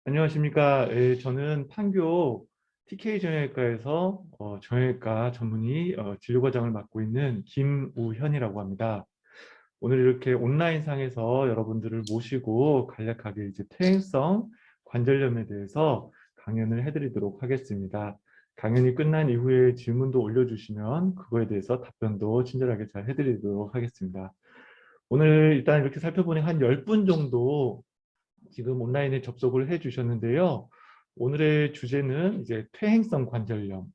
안녕하십니까. 예, 저는 판교 TK 정형외과에서 정형외과 전문의 진료과장을 맡고 있는 김우현이라고 합니다. 오늘 이렇게 온라인상에서 여러분들을 모시고 간략하게 이제 퇴행성 관절염에 대해서 강연을 해드리도록 하겠습니다. 강연이 끝난 이후에 질문도 올려주시면 그거에 대해서 답변도 친절하게 잘 해드리도록 하겠습니다. 오늘 일단 이렇게 살펴보니 한 10분 정도 지금 온라인에 접속을 해 주셨는데요. 오늘의 주제는 이제 퇴행성 관절염.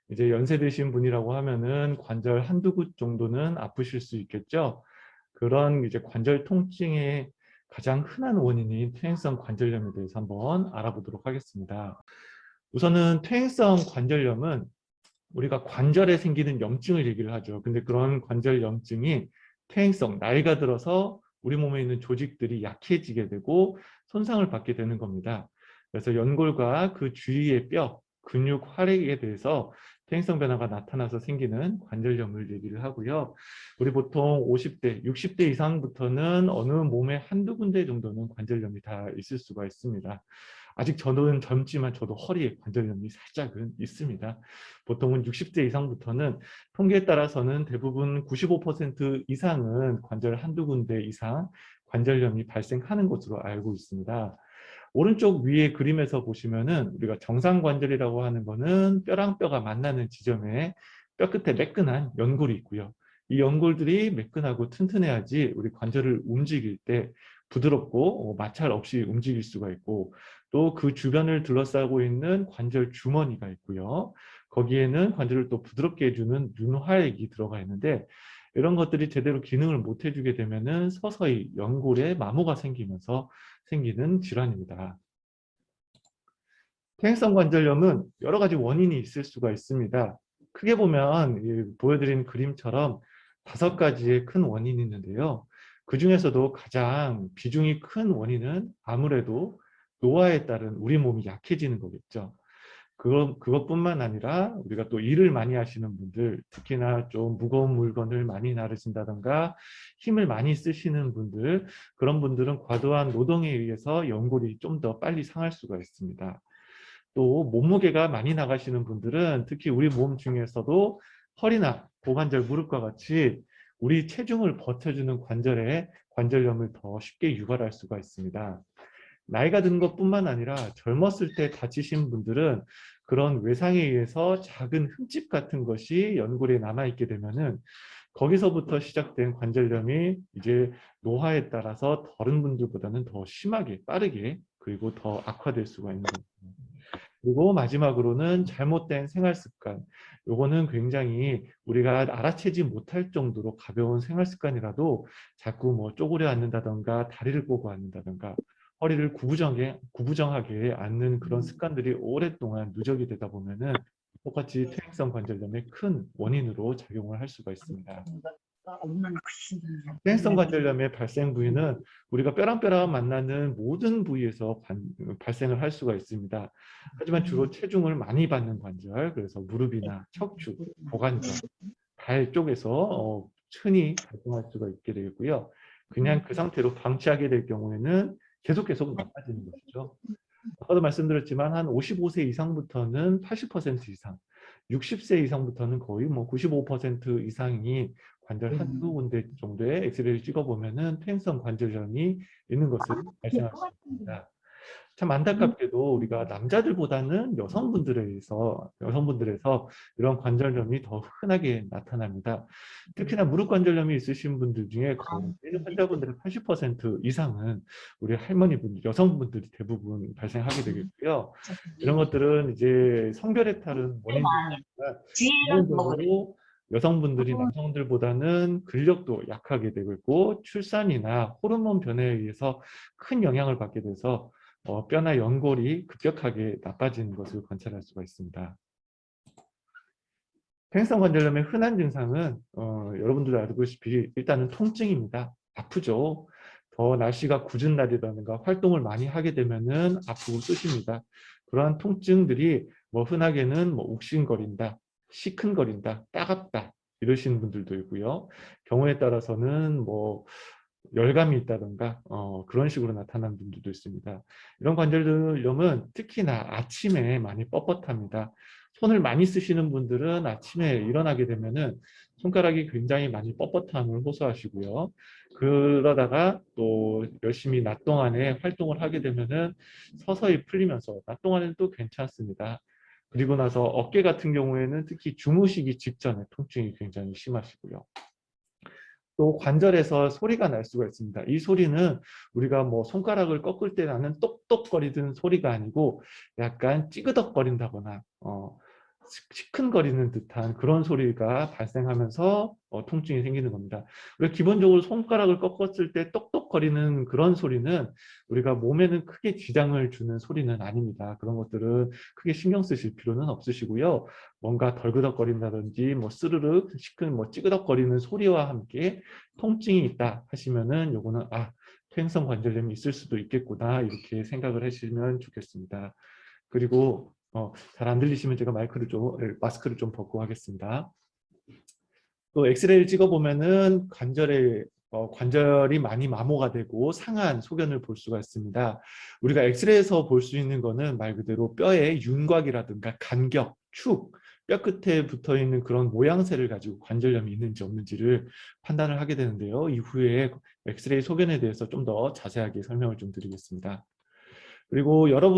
이제 연세 드신 분이라고 하면은 관절 한두 곳 정도는 아프실 수 있겠죠. 그런 이제 관절 통증의 가장 흔한 원인인 퇴행성 관절염에 대해서 한번 알아보도록 하겠습니다. 우선은 퇴행성 관절염은 우리가 관절에 생기는 염증을 얘기를 하죠. 근데 그런 관절 염증이 퇴행성, 나이가 들어서 우리 몸에 있는 조직들이 약해지게 되고 손상을 받게 되는 겁니다. 그래서 연골과 그 주위의 뼈, 근육 활액에 대해서 퇴행성 변화가 나타나서 생기는 관절염을 얘기를 하고요. 우리 보통 50대, 60대 이상부터는 어느 몸에 한두 군데 정도는 관절염이 다 있을 수가 있습니다. 아직 저는 젊지만 저도 허리에 관절염이 살짝은 있습니다. 보통은 60대 이상부터는 통계에 따라서는 대부분 95% 이상은 관절 한두 군데 이상 관절염이 발생하는 것으로 알고 있습니다. 오른쪽 위에 그림에서 보시면은 우리가 정상관절이라고 하는 거는 뼈랑 뼈가 만나는 지점에 뼈 끝에 매끈한 연골이 있고요. 이 연골들이 매끈하고 튼튼해야지 우리 관절을 움직일 때 부드럽고 마찰 없이 움직일 수가 있고, 또 그 주변을 둘러싸고 있는 관절 주머니가 있고요. 거기에는 관절을 또 부드럽게 해주는 윤활액이 들어가 있는데, 이런 것들이 제대로 기능을 못 해주게 되면은 서서히 연골에 마모가 생기면서 생기는 질환입니다. 퇴행성 관절염은 여러 가지 원인이 있을 수가 있습니다. 크게 보면 보여드린 그림처럼 5가지의 큰 원인이 있는데요. 그 중에서도 가장 비중이 큰 원인은 아무래도 노화에 따른 우리 몸이 약해지는 거겠죠. 그것뿐만 아니라 우리가 또 일을 많이 하시는 분들, 특히나 좀 무거운 물건을 많이 나르신다던가 힘을 많이 쓰시는 분들, 그런 분들은 과도한 노동에 의해서 연골이 좀 더 빨리 상할 수가 있습니다. 또 몸무게가 많이 나가시는 분들은 특히 우리 몸 중에서도 허리나 고관절, 무릎과 같이 우리 체중을 버텨주는 관절에 관절염을 더 쉽게 유발할 수가 있습니다. 나이가 든 것뿐만 아니라 젊었을 때 다치신 분들은 그런 외상에 의해서 작은 흠집 같은 것이 연골에 남아있게 되면은 거기서부터 시작된 관절염이 이제 노화에 따라서 다른 분들보다는 더 심하게, 빠르게, 그리고 더 악화될 수가 있는 겁니다. 그리고 마지막으로는 잘못된 생활 습관. 요거는 굉장히 우리가 알아채지 못할 정도로 가벼운 생활 습관이라도 자꾸 뭐 쪼그려 앉는다던가 다리를 꼬고 앉는다던가 허리를 구부정하게 앉는 그런 습관들이 오랫동안 누적이 되다 보면은 똑같이 퇴행성 관절염의 큰 원인으로 작용을 할 수가 있습니다. 퇴행성 관절염의 발생 부위는 우리가 뼈랑 뼈랑 만나는 모든 부위에서 발생을 할 수가 있습니다. 하지만 주로 체중을 많이 받는 관절, 그래서 무릎이나 척추, 고관절, 발 쪽에서 흔히 발생할 수가 있게 되겠고요. 그냥 그 상태로 방치하게 될 경우에는 계속 나빠지는 것이죠. 아까도 말씀드렸지만 한 55세 이상부터는 80% 이상, 60세 이상부터는 거의 뭐 95% 이상이 관절 한두 군데 정도의 엑스레이를 찍어보면은 퇴행성 관절염이 있는 것을 발생할 수 있습니다. 참 안타깝게도 우리가 남자들보다는 여성분들에서 이런 관절염이 더 흔하게 나타납니다. 특히나 무릎 관절염이 있으신 분들 중에 거의 환자분들의 80% 이상은 우리 할머니분들, 여성분들이 대부분 발생하게 되겠고요. 이런 것들은 이제 성별에 따른 원인도 있지만 기본적으로 여성분들이 남성들보다는 근력도 약하게 되고 있고, 출산이나 호르몬 변화에 의해서 큰 영향을 받게 돼서 뼈나 연골이 급격하게 나빠지는 것을 관찰할 수가 있습니다. 퇴행성 관절염의 흔한 증상은 여러분들도 알다시피 일단은 통증입니다. 아프죠. 더 날씨가 궂은 날이라든가 활동을 많이 하게 되면은 아프고 쑤십니다. 그러한 통증들이 뭐 흔하게는 뭐 욱신거린다, 시큰거린다, 따갑다 이러시는 분들도 있고요. 경우에 따라서는 뭐 열감이 있다던가 그런 식으로 나타나는 분들도 있습니다. 이런 관절염은 특히나 아침에 많이 뻣뻣합니다. 손을 많이 쓰시는 분들은 아침에 일어나게 되면은 손가락이 굉장히 많이 뻣뻣함을 호소하시고요. 그러다가 또 열심히 낮 동안에 활동을 하게 되면은 서서히 풀리면서 낮 동안에는 또 괜찮습니다. 그리고 나서 어깨 같은 경우에는 특히 주무시기 직전에 통증이 굉장히 심하시고요. 또 관절에서 소리가 날 수가 있습니다. 이 소리는 우리가 뭐 손가락을 꺾을 때 나는 똑똑거리는 소리가 아니고 약간 찌그덕거린다거나 시큰거리는 듯한 그런 소리가 발생하면서 통증이 생기는 겁니다. 우리가 기본적으로 손가락을 꺾었을 때 똑똑거리는 그런 소리는 우리가 몸에는 크게 지장을 주는 소리는 아닙니다. 그런 것들은 크게 신경 쓰실 필요는 없으시고요. 뭔가 덜그덕거린다든지 뭐 스르륵 시큰 뭐 찌그덕거리는 소리와 함께 통증이 있다 하시면은 요거는 퇴행성 관절염이 있을 수도 있겠구나 이렇게 생각을 하시면 좋겠습니다. 그리고 잘 안 들리시면 제가 마스크를 좀 벗고 하겠습니다. 또 엑스레이를 찍어보면은 관절이 많이 마모가 되고 상한 소견을 볼 수가 있습니다. 우리가 엑스레이에서 볼 수 있는 거는 말 그대로 뼈의 윤곽이라든가 간격, 축, 뼈 끝에 붙어 있는 그런 모양새를 가지고 관절염이 있는지 없는지를 판단을 하게 되는데요. 이후에 엑스레이 소견에 대해서 좀 더 자세하게 설명을 좀 드리겠습니다. 그리고 여러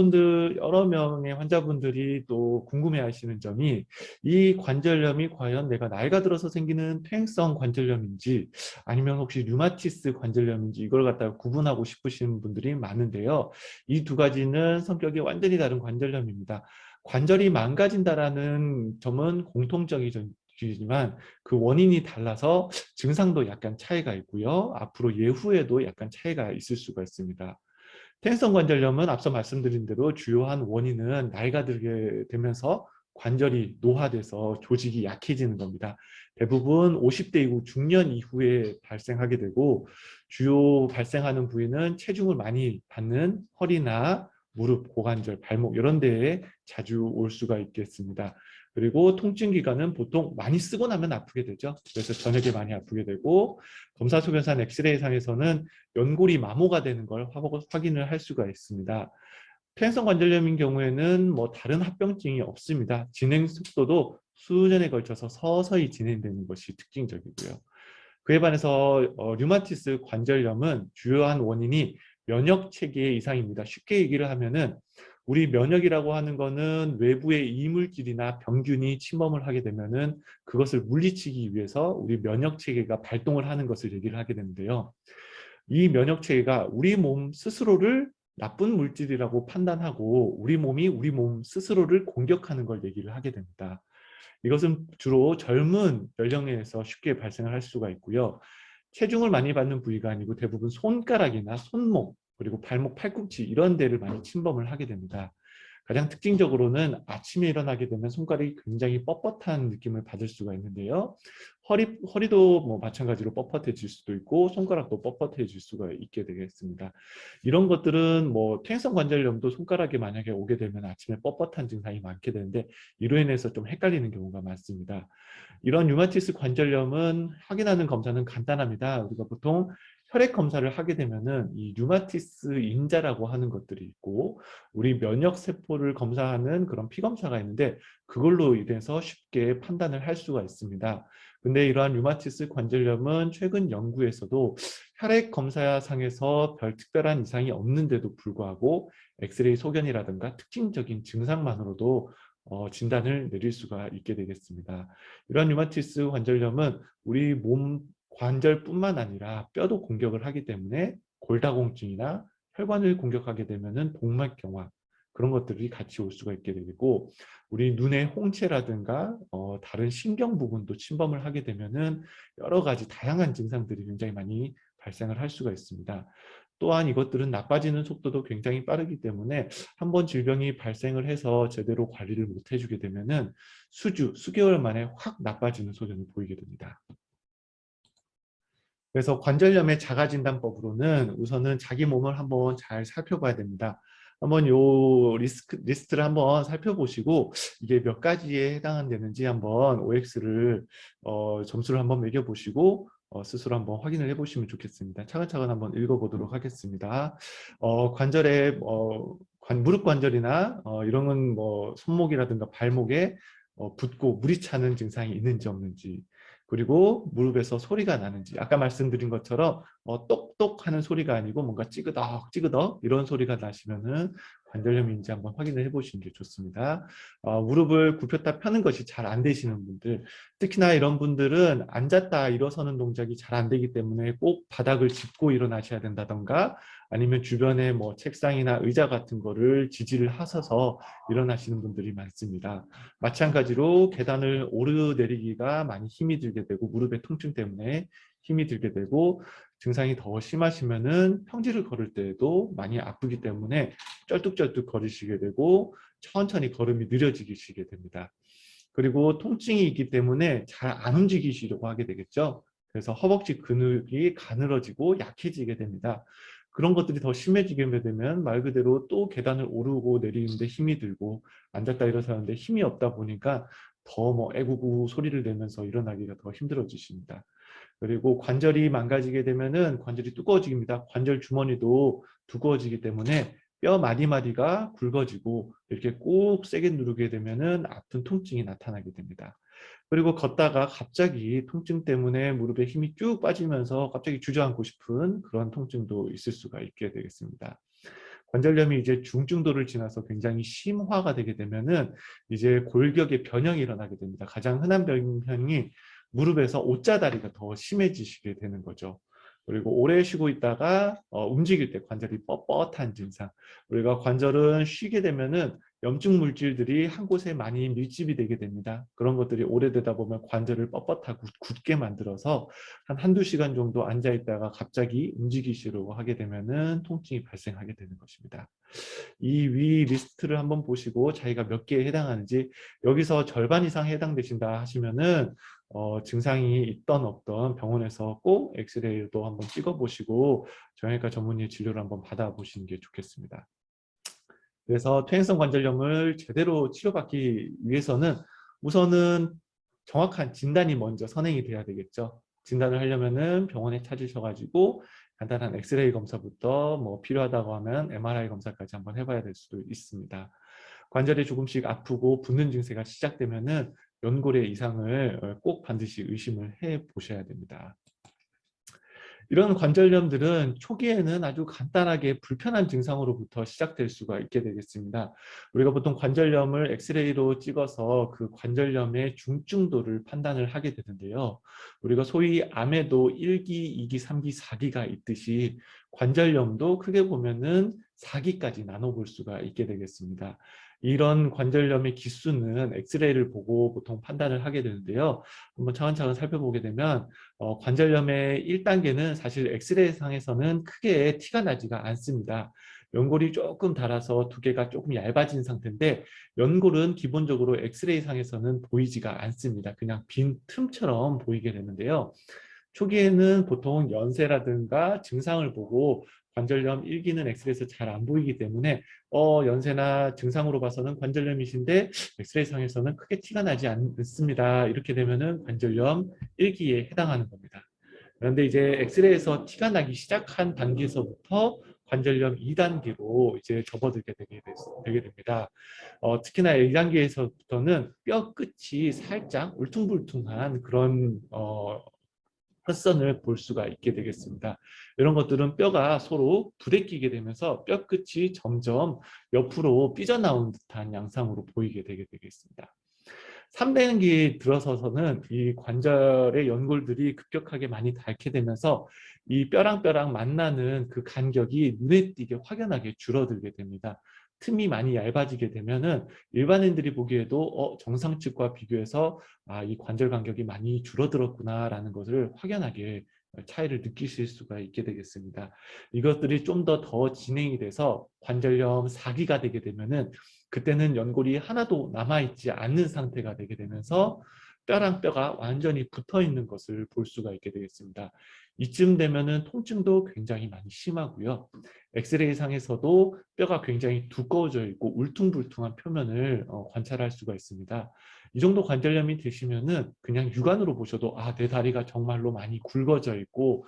명의 환자분들이 또 궁금해하시는 점이 이 관절염이 과연 내가 나이가 들어서 생기는 퇴행성 관절염인지 아니면 혹시 류마티스 관절염인지 이걸 갖다가 구분하고 싶으신 분들이 많은데요. 이 두 가지는 성격이 완전히 다른 관절염입니다. 관절이 망가진다라는 점은 공통적이지만 그 원인이 달라서 증상도 약간 차이가 있고요. 앞으로 예후에도 약간 차이가 있을 수가 있습니다. 퇴행성 관절염은 앞서 말씀드린 대로 주요한 원인은 나이가 들게 되면서 관절이 노화돼서 조직이 약해지는 겁니다. 대부분 50대 이후 중년 이후에 발생하게 되고 주요 발생하는 부위는 체중을 많이 받는 허리나 무릎, 고관절, 발목 이런 데에 자주 올 수가 있겠습니다. 그리고 통증 기간은 보통 많이 쓰고 나면 아프게 되죠. 그래서 저녁에 많이 아프게 되고 검사 소견상 엑스레이 상에서는 연골이 마모가 되는 걸 확인을 할 수가 있습니다. 퇴행성 관절염인 경우에는 뭐 다른 합병증이 없습니다. 진행 속도도 수년에 걸쳐서 서서히 진행되는 것이 특징적이고요. 그에 반해서 류마티스 관절염은 주요한 원인이 면역 체계 이상입니다. 쉽게 얘기를 하면은 우리 면역이라고 하는 거는 외부의 이물질이나 병균이 침범을 하게 되면은 그것을 물리치기 위해서 우리 면역 체계가 발동을 하는 것을 얘기를 하게 되는데요. 이 면역 체계가 우리 몸 스스로를 나쁜 물질이라고 판단하고 우리 몸이 우리 몸 스스로를 공격하는 걸 얘기를 하게 됩니다. 이것은 주로 젊은 연령에서 쉽게 발생을 할 수가 있고요. 체중을 많이 받는 부위가 아니고 대부분 손가락이나 손목 그리고 발목, 팔꿈치 이런 데를 많이 침범을 하게 됩니다. 가장 특징적으로는 아침에 일어나게 되면 손가락이 굉장히 뻣뻣한 느낌을 받을 수가 있는데요. 허리도 뭐 마찬가지로 뻣뻣해질 수도 있고 손가락도 뻣뻣해질 수가 있게 되겠습니다. 이런 것들은 뭐 퇴행성 관절염도 손가락에 만약에 오게 되면 아침에 뻣뻣한 증상이 많게 되는데 이로 인해서 좀 헷갈리는 경우가 많습니다. 이런 류마티스 관절염은 확인하는 검사는 간단합니다. 우리가 보통 혈액 검사를 하게 되면은 이 류마티스 인자라고 하는 것들이 있고 우리 면역 세포를 검사하는 그런 피 검사가 있는데 그걸로 인해서 쉽게 판단을 할 수가 있습니다. 근데 이러한 류마티스 관절염은 최근 연구에서도 혈액 검사상에서 별 특별한 이상이 없는데도 불구하고 엑스레이 소견이라든가 특징적인 증상만으로도 진단을 내릴 수가 있게 되겠습니다. 이러한 류마티스 관절염은 우리 몸 관절뿐만 아니라 뼈도 공격을 하기 때문에 골다공증이나 혈관을 공격하게 되면은 복막경화 그런 것들이 같이 올 수가 있게 되고 우리 눈의 홍채라든가 다른 신경 부분도 침범을 하게 되면은 여러 가지 다양한 증상들이 굉장히 많이 발생을 할 수가 있습니다. 또한 이것들은 나빠지는 속도도 굉장히 빠르기 때문에 한번 질병이 발생을 해서 제대로 관리를 못 해주게 되면은 수개월 만에 확 나빠지는 소견을 보이게 됩니다. 그래서 관절염의 자가진단법으로는 우선은 자기 몸을 한번 잘 살펴봐야 됩니다. 한번 요 리스트를 한번 살펴보시고 이게 몇 가지에 해당되는지 한번 OX를 점수를 한번 매겨보시고 스스로 한번 확인을 해보시면 좋겠습니다. 차근차근 한번 읽어보도록 하겠습니다. 관절에 무릎 관절이나 이런 건 뭐 손목이라든가 발목에 붓고 물이 차는 증상이 있는지 없는지, 그리고 무릎에서 소리가 나는지, 아까 말씀드린 것처럼 똑똑 하는 소리가 아니고 뭔가 찌그덕 찌그덕 이런 소리가 나시면은 관절염인지 한번 확인을 해보시는 게 좋습니다. 무릎을 굽혔다 펴는 것이 잘 안 되시는 분들, 특히나 이런 분들은 앉았다 일어서는 동작이 잘 안 되기 때문에 꼭 바닥을 짚고 일어나셔야 된다던가, 아니면 주변에 뭐 책상이나 의자 같은 거를 지지를 하셔서 일어나시는 분들이 많습니다. 마찬가지로 계단을 오르내리기가 많이 힘이 들게 되고, 무릎의 통증 때문에 힘이 들게 되고, 증상이 더 심하시면은 평지를 걸을 때에도 많이 아프기 때문에 쩔뚝쩔뚝 걸으시게 되고 천천히 걸음이 느려지시게 됩니다. 그리고 통증이 있기 때문에 잘 안 움직이시려고 하게 되겠죠. 그래서 허벅지 근육이 가늘어지고 약해지게 됩니다. 그런 것들이 더 심해지게 되면 말 그대로 또 계단을 오르고 내리는데 힘이 들고, 앉았다 일어서는데 힘이 없다 보니까 더 뭐 애구구 소리를 내면서 일어나기가 더 힘들어지십니다. 그리고 관절이 망가지게 되면은 관절이 두꺼워집니다. 관절 주머니도 두꺼워지기 때문에 뼈 마디마디가 굵어지고, 이렇게 꼭 세게 누르게 되면은 아픈 통증이 나타나게 됩니다. 그리고 걷다가 갑자기 통증 때문에 무릎에 힘이 쭉 빠지면서 갑자기 주저앉고 싶은 그런 통증도 있을 수가 있게 되겠습니다. 관절염이 이제 중증도를 지나서 굉장히 심화가 되게 되면은 이제 골격의 변형이 일어나게 됩니다. 가장 흔한 변형이 무릎에서 옷자다리가 더 심해지시게 되는 거죠. 그리고 오래 쉬고 있다가 움직일 때 관절이 뻣뻣한 증상. 우리가 관절은 쉬게 되면은 염증 물질들이 한 곳에 많이 밀집이 되게 됩니다. 그런 것들이 오래되다 보면 관절을 뻣뻣하고 굳게 만들어서 한두 시간 정도 앉아 있다가 갑자기 움직이시려고 하게 되면은 통증이 발생하게 되는 것입니다. 이 위 리스트를 한번 보시고 자기가 몇 개에 해당하는지, 여기서 절반 이상 해당되신다 하시면은 증상이 있던 없던 병원에서 꼭 엑스레이도 한번 찍어 보시고 정형외과 전문의 진료를 한번 받아보시는 게 좋겠습니다. 그래서 퇴행성 관절염을 제대로 치료받기 위해서는 우선은 정확한 진단이 먼저 선행이 돼야 되겠죠. 진단을 하려면은 병원에 찾으셔가지고 간단한 엑스레이 검사부터 뭐 필요하다고 하면 MRI 검사까지 한번 해봐야 될 수도 있습니다. 관절이 조금씩 아프고 붓는 증세가 시작되면은 연골의 이상을 꼭 반드시 의심을 해 보셔야 됩니다. 이런 관절염들은 초기에는 아주 간단하게 불편한 증상으로부터 시작될 수가 있게 되겠습니다. 우리가 보통 관절염을 엑스레이로 찍어서 그 관절염의 중증도를 판단을 하게 되는데요. 우리가 소위 암에도 1기, 2기, 3기, 4기가 있듯이 관절염도 크게 보면은 4기까지 나눠볼 수가 있게 되겠습니다. 이런 관절염의 기수는 엑스레이를 보고 보통 판단을 하게 되는데요. 한번 차근차근 살펴보게 되면 관절염의 1단계는 사실 엑스레이 상에서는 크게 티가 나지가 않습니다. 연골이 조금 닳아서 두께가 조금 얇아진 상태인데, 연골은 기본적으로 엑스레이 상에서는 보이지가 않습니다. 그냥 빈 틈처럼 보이게 되는데요. 초기에는 보통 연세라든가 증상을 보고 관절염 1기는 엑스레이에서 잘 안 보이기 때문에 연세나 증상으로 봐서는 관절염이신데 엑스레이 상에서는 크게 티가 나지 않습니다. 이렇게 되면은 관절염 1기에 해당하는 겁니다. 그런데 이제 엑스레이에서 티가 나기 시작한 단계에서부터 관절염 2단계로 이제 접어들게 되게 됩니다. 특히나 1단계에서부터는 뼈 끝이 살짝 울퉁불퉁한 그런 헛선을 볼 수가 있게 되겠습니다. 이런 것들은 뼈가 서로 부대끼게 되면서 뼈 끝이 점점 옆으로 삐져나온 듯한 양상으로 보이게 되겠습니다. 3단계 들어서서는 이 관절의 연골들이 급격하게 많이 닳게 되면서 이 뼈랑 뼈랑 만나는 그 간격이 눈에 띄게 확연하게 줄어들게 됩니다. 틈이 많이 얇아지게 되면은 일반인들이 보기에도 정상측과 비교해서 이 관절 간격이 많이 줄어들었구나라는 것을 확연하게 차이를 느끼실 수가 있게 되겠습니다. 이것들이 좀 더 진행이 돼서 관절염 4기가 되게 되면은 그때는 연골이 하나도 남아있지 않는 상태가 되게 되면서 뼈랑 뼈가 완전히 붙어 있는 것을 볼 수가 있게 되겠습니다. 이쯤 되면은 통증도 굉장히 많이 심하고요. 엑스레이 상에서도 뼈가 굉장히 두꺼워져 있고 울퉁불퉁한 표면을 관찰할 수가 있습니다. 이 정도 관절염이 되시면은 그냥 육안으로 보셔도 아, 내 다리가 정말로 많이 굵어져 있고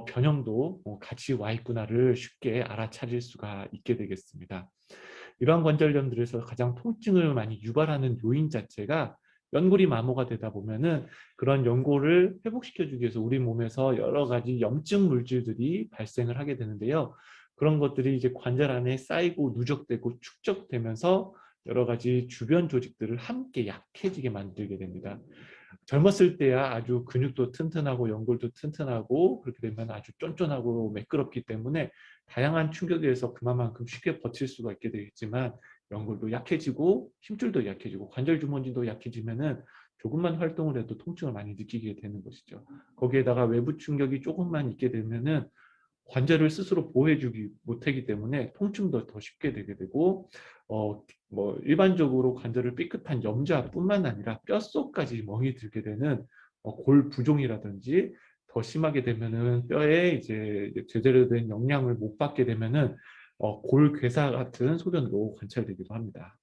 변형도 같이 와 있구나를 쉽게 알아차릴 수가 있게 되겠습니다. 이러한 관절염들에서 가장 통증을 많이 유발하는 요인 자체가 연골이 마모가 되다 보면은 그런 연골을 회복시켜 주기 위해서 우리 몸에서 여러 가지 염증 물질들이 발생을 하게 되는데요. 그런 것들이 이제 관절 안에 쌓이고 누적되고 축적되면서 여러 가지 주변 조직들을 함께 약해지게 만들게 됩니다. 젊었을 때야 아주 근육도 튼튼하고 연골도 튼튼하고 그렇게 되면 아주 쫀쫀하고 매끄럽기 때문에 다양한 충격에 의해서 그만큼 쉽게 버틸 수가 있게 되겠지만 연골도 약해지고 힘줄도 약해지고 관절 주머니도 약해지면은 조금만 활동을 해도 통증을 많이 느끼게 되는 것이죠. 거기에다가 외부 충격이 조금만 있게 되면은 관절을 스스로 보호해주기 못하기 때문에 통증도 더 쉽게 되게 되고 뭐 일반적으로 관절을 삐끗한 염좌뿐만 아니라 뼛속까지 멍이 들게 되는 골 부종이라든지 더 심하게 되면은 뼈에 이제 제대로 된 영양을 못 받게 되면은 골괴사 같은 소견으로 관찰되기도 합니다.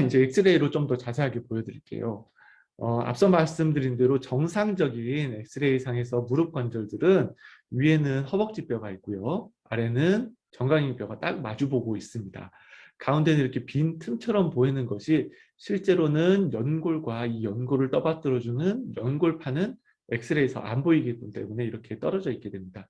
이제 엑스레이로 좀 더 자세하게 보여드릴게요. 앞서 말씀드린 대로 정상적인 엑스레이 상에서 무릎 관절들은 위에는 허벅지뼈가 있고요. 아래는 정강이뼈가 딱 마주보고 있습니다. 가운데는 이렇게 빈 틈처럼 보이는 것이 실제로는 연골과 이 연골을 떠받들어주는 연골판은 엑스레이에서 안 보이기 때문에 이렇게 떨어져 있게 됩니다.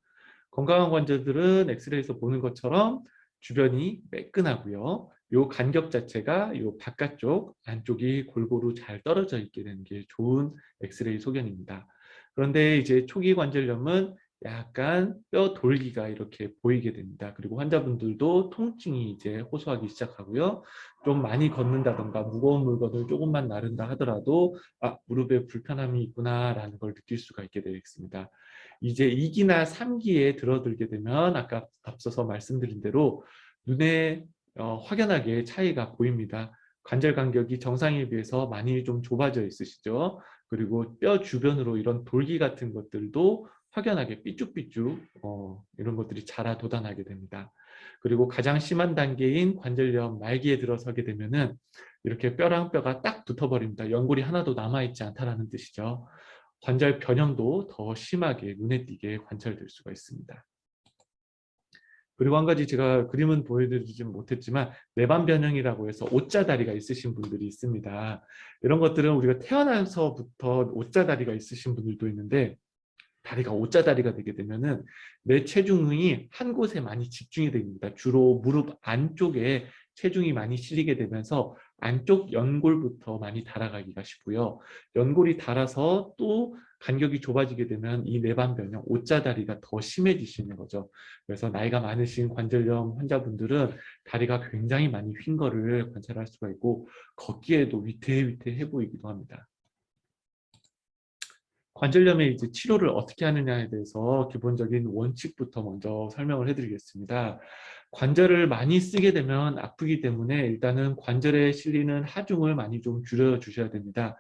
건강한 관절들은 엑스레이에서 보는 것처럼 주변이 매끈하고요. 요 간격 자체가 요 바깥쪽, 안쪽이 골고루 잘 떨어져 있게 되는 게 좋은 엑스레이 소견입니다. 그런데 이제 초기 관절염은 약간 뼈 돌기가 이렇게 보이게 됩니다. 그리고 환자분들도 통증이 이제 호소하기 시작하고요. 좀 많이 걷는다던가 무거운 물건을 조금만 나른다 하더라도 아, 무릎에 불편함이 있구나라는 걸 느낄 수가 있게 되겠습니다. 이제 2기나 3기에 들어들게 되면 아까 앞서서 말씀드린 대로 눈에 확연하게 차이가 보입니다. 관절 간격이 정상에 비해서 많이 좀 좁아져 있으시죠. 그리고 뼈 주변으로 이런 돌기 같은 것들도 확연하게 삐쭉삐쭉 이런 것들이 자라 돋아나게 됩니다. 그리고 가장 심한 단계인 관절염 말기에 들어서게 되면은 이렇게 뼈랑 뼈가 딱 붙어버립니다. 연골이 하나도 남아있지 않다라는 뜻이죠. 관절 변형도 더 심하게 눈에 띄게 관찰될 수가 있습니다. 그리고 한 가지 제가 그림은 보여드리지 못했지만 내반 변형이라고 해서 O자다리가 있으신 분들이 있습니다. 이런 것들은 우리가 태어나서부터 O자다리가 있으신 분들도 있는데 다리가 O자다리가 되게 되면은 내 체중이 한 곳에 많이 집중이 됩니다. 주로 무릎 안쪽에 체중이 많이 실리게 되면서 안쪽 연골부터 많이 달아가기가 쉽고요. 연골이 달아서 또 간격이 좁아지게 되면 이 내반 변형 O자다리가 더 심해지시는 거죠. 그래서 나이가 많으신 관절염 환자분들은 다리가 굉장히 많이 휜 거를 관찰할 수가 있고 걷기에도 위태위태해 보이기도 합니다. 관절염의 이제 치료를 어떻게 하느냐에 대해서 기본적인 원칙부터 먼저 설명을 해드리겠습니다. 관절을 많이 쓰게 되면 아프기 때문에 일단은 관절에 실리는 하중을 많이 좀 줄여 주셔야 됩니다.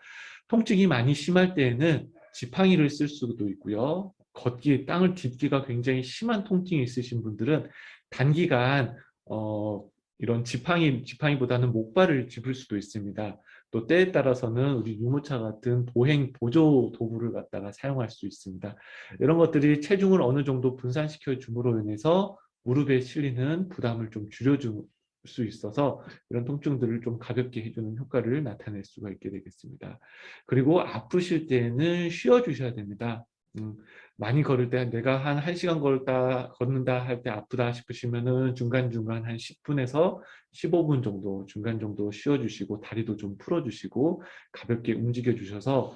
통증이 많이 심할 때에는 지팡이를 쓸 수도 있고요. 걷기, 땅을 딛기가 굉장히 심한 통증이 있으신 분들은 단기간 이런 지팡이보다는 목발을 짚을 수도 있습니다. 또 때에 따라서는 우리 유모차 같은 보행 보조 도구를 갖다가 사용할 수 있습니다. 이런 것들이 체중을 어느 정도 분산시켜 줌으로 인해서 무릎에 실리는 부담을 좀 줄여줄 수 있어서 이런 통증들을 좀 가볍게 해주는 효과를 나타낼 수가 있게 되겠습니다. 그리고 아프실 때는 쉬어주셔야 됩니다. 많이 걸을 때 내가 한 1시간 걷는다 할 때 아프다 싶으시면은 중간중간 한 10분에서 15분 정도 중간 정도 쉬어주시고 다리도 좀 풀어주시고 가볍게 움직여 주셔서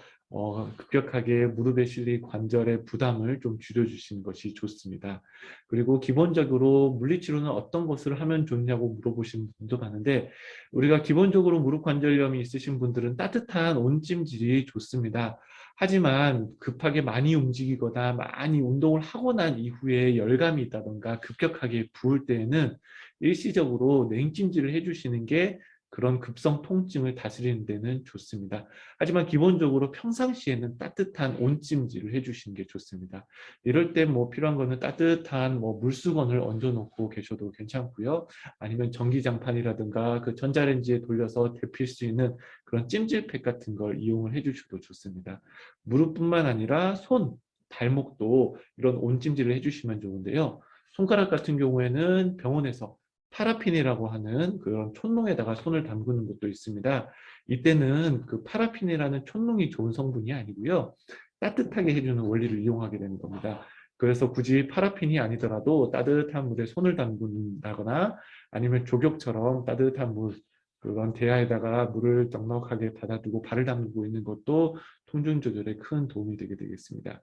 급격하게 무릎에 실린 관절의 부담을 좀 줄여주시는 것이 좋습니다. 그리고 기본적으로 물리치료는 어떤 것을 하면 좋냐고 물어보시는 분도 많은데 우리가 기본적으로 무릎 관절염이 있으신 분들은 따뜻한 온찜질이 좋습니다. 하지만 급하게 많이 움직이거나 많이 운동을 하고 난 이후에 열감이 있다던가 급격하게 부을 때에는 일시적으로 냉찜질을 해주시는 게 그런 급성 통증을 다스리는 데는 좋습니다. 하지만 기본적으로 평상시에는 따뜻한 온찜질을 해주시는 게 좋습니다. 이럴 때 뭐 필요한 거는 따뜻한 뭐 물수건을 얹어 놓고 계셔도 괜찮고요. 아니면 전기장판이라든가 그 전자레인지에 돌려서 데필 수 있는 그런 찜질팩 같은 걸 이용을 해주셔도 좋습니다. 무릎뿐만 아니라 손, 발목도 이런 온찜질을 해주시면 좋은데요. 손가락 같은 경우에는 병원에서 파라핀이라고 하는 그런 촌농에다가 손을 담그는 것도 있습니다. 이때는 그 파라핀이라는 촌농이 좋은 성분이 아니고요. 따뜻하게 해주는 원리를 이용하게 되는 겁니다. 그래서 굳이 파라핀이 아니더라도 따뜻한 물에 손을 담근다거나 아니면 조격처럼 따뜻한 물, 그런 대야에다가 물을 넉넉하게 받아두고 발을 담그고 있는 것도 통증 조절에 큰 도움이 되게 되겠습니다.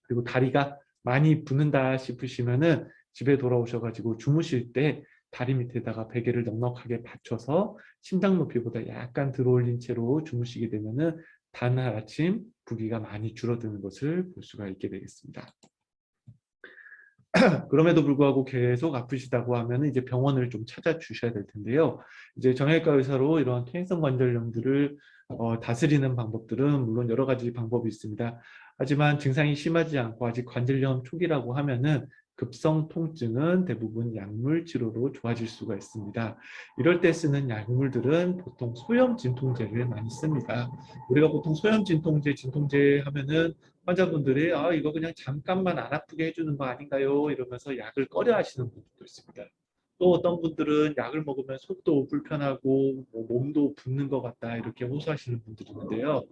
그리고 다리가 많이 붓는다 싶으시면은 집에 돌아오셔가지고 주무실 때 다리 밑에다가 베개를 넉넉하게 받쳐서 심장 높이보다 약간 들어올린 채로 주무시게 되면은 다음날 아침 부기가 많이 줄어드는 것을 볼 수가 있게 되겠습니다. 그럼에도 불구하고 계속 아프시다고 하면 이제 병원을 좀 찾아주셔야 될 텐데요. 이제 정형외과 의사로 이러한 퇴행성 관절염들을 다스리는 방법들은 물론 여러 가지 방법이 있습니다. 하지만 증상이 심하지 않고 아직 관절염 초기라고 하면은 급성 통증은 대부분 약물 치료로 좋아질 수가 있습니다. 이럴 때 쓰는 약물들은 보통 소염 진통제를 많이 씁니다. 우리가 보통 소염 진통제 하면은 환자분들이 이거 그냥 잠깐만 안 아프게 해주는 거 아닌가요? 이러면서 약을 꺼려 하시는 분들도 있습니다. 또 어떤 분들은 약을 먹으면 속도 불편하고 뭐 몸도 붓는 것 같다 이렇게 호소하시는 분들이 있는데요.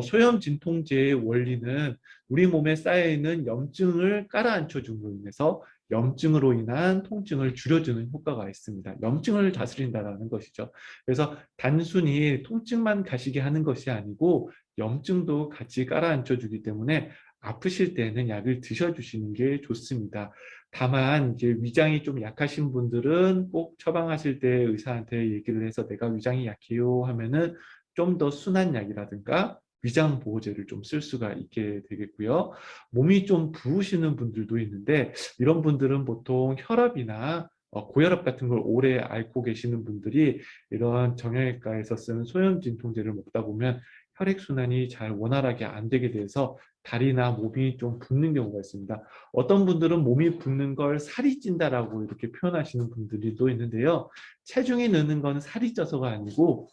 소염 진통제의 원리는 우리 몸에 쌓여있는 염증을 깔아앉혀 줌으로 인해서 염증으로 인한 통증을 줄여주는 효과가 있습니다. 염증을 다스린다는 것이죠. 그래서 단순히 통증만 가시게 하는 것이 아니고 염증도 같이 깔아앉혀 주기 때문에 아프실 때는 약을 드셔주시는 게 좋습니다. 다만 이제 위장이 좀 약하신 분들은 꼭 처방하실 때 의사한테 얘기를 해서 내가 위장이 약해요 하면은 좀 더 순한 약이라든가 위장 보호제를 좀 쓸 수가 있게 되겠고요. 몸이 좀 부으시는 분들도 있는데 이런 분들은 보통 혈압이나 고혈압 같은 걸 오래 앓고 계시는 분들이 이런 정형외과에서 쓰는 소염 진통제를 먹다 보면 혈액순환이 잘 원활하게 안 되게 돼서 다리나 몸이 좀 붓는 경우가 있습니다. 어떤 분들은 몸이 붓는 걸 살이 찐다라고 이렇게 표현하시는 분들이 또 있는데요. 체중이 느는 건 살이 쪄서가 아니고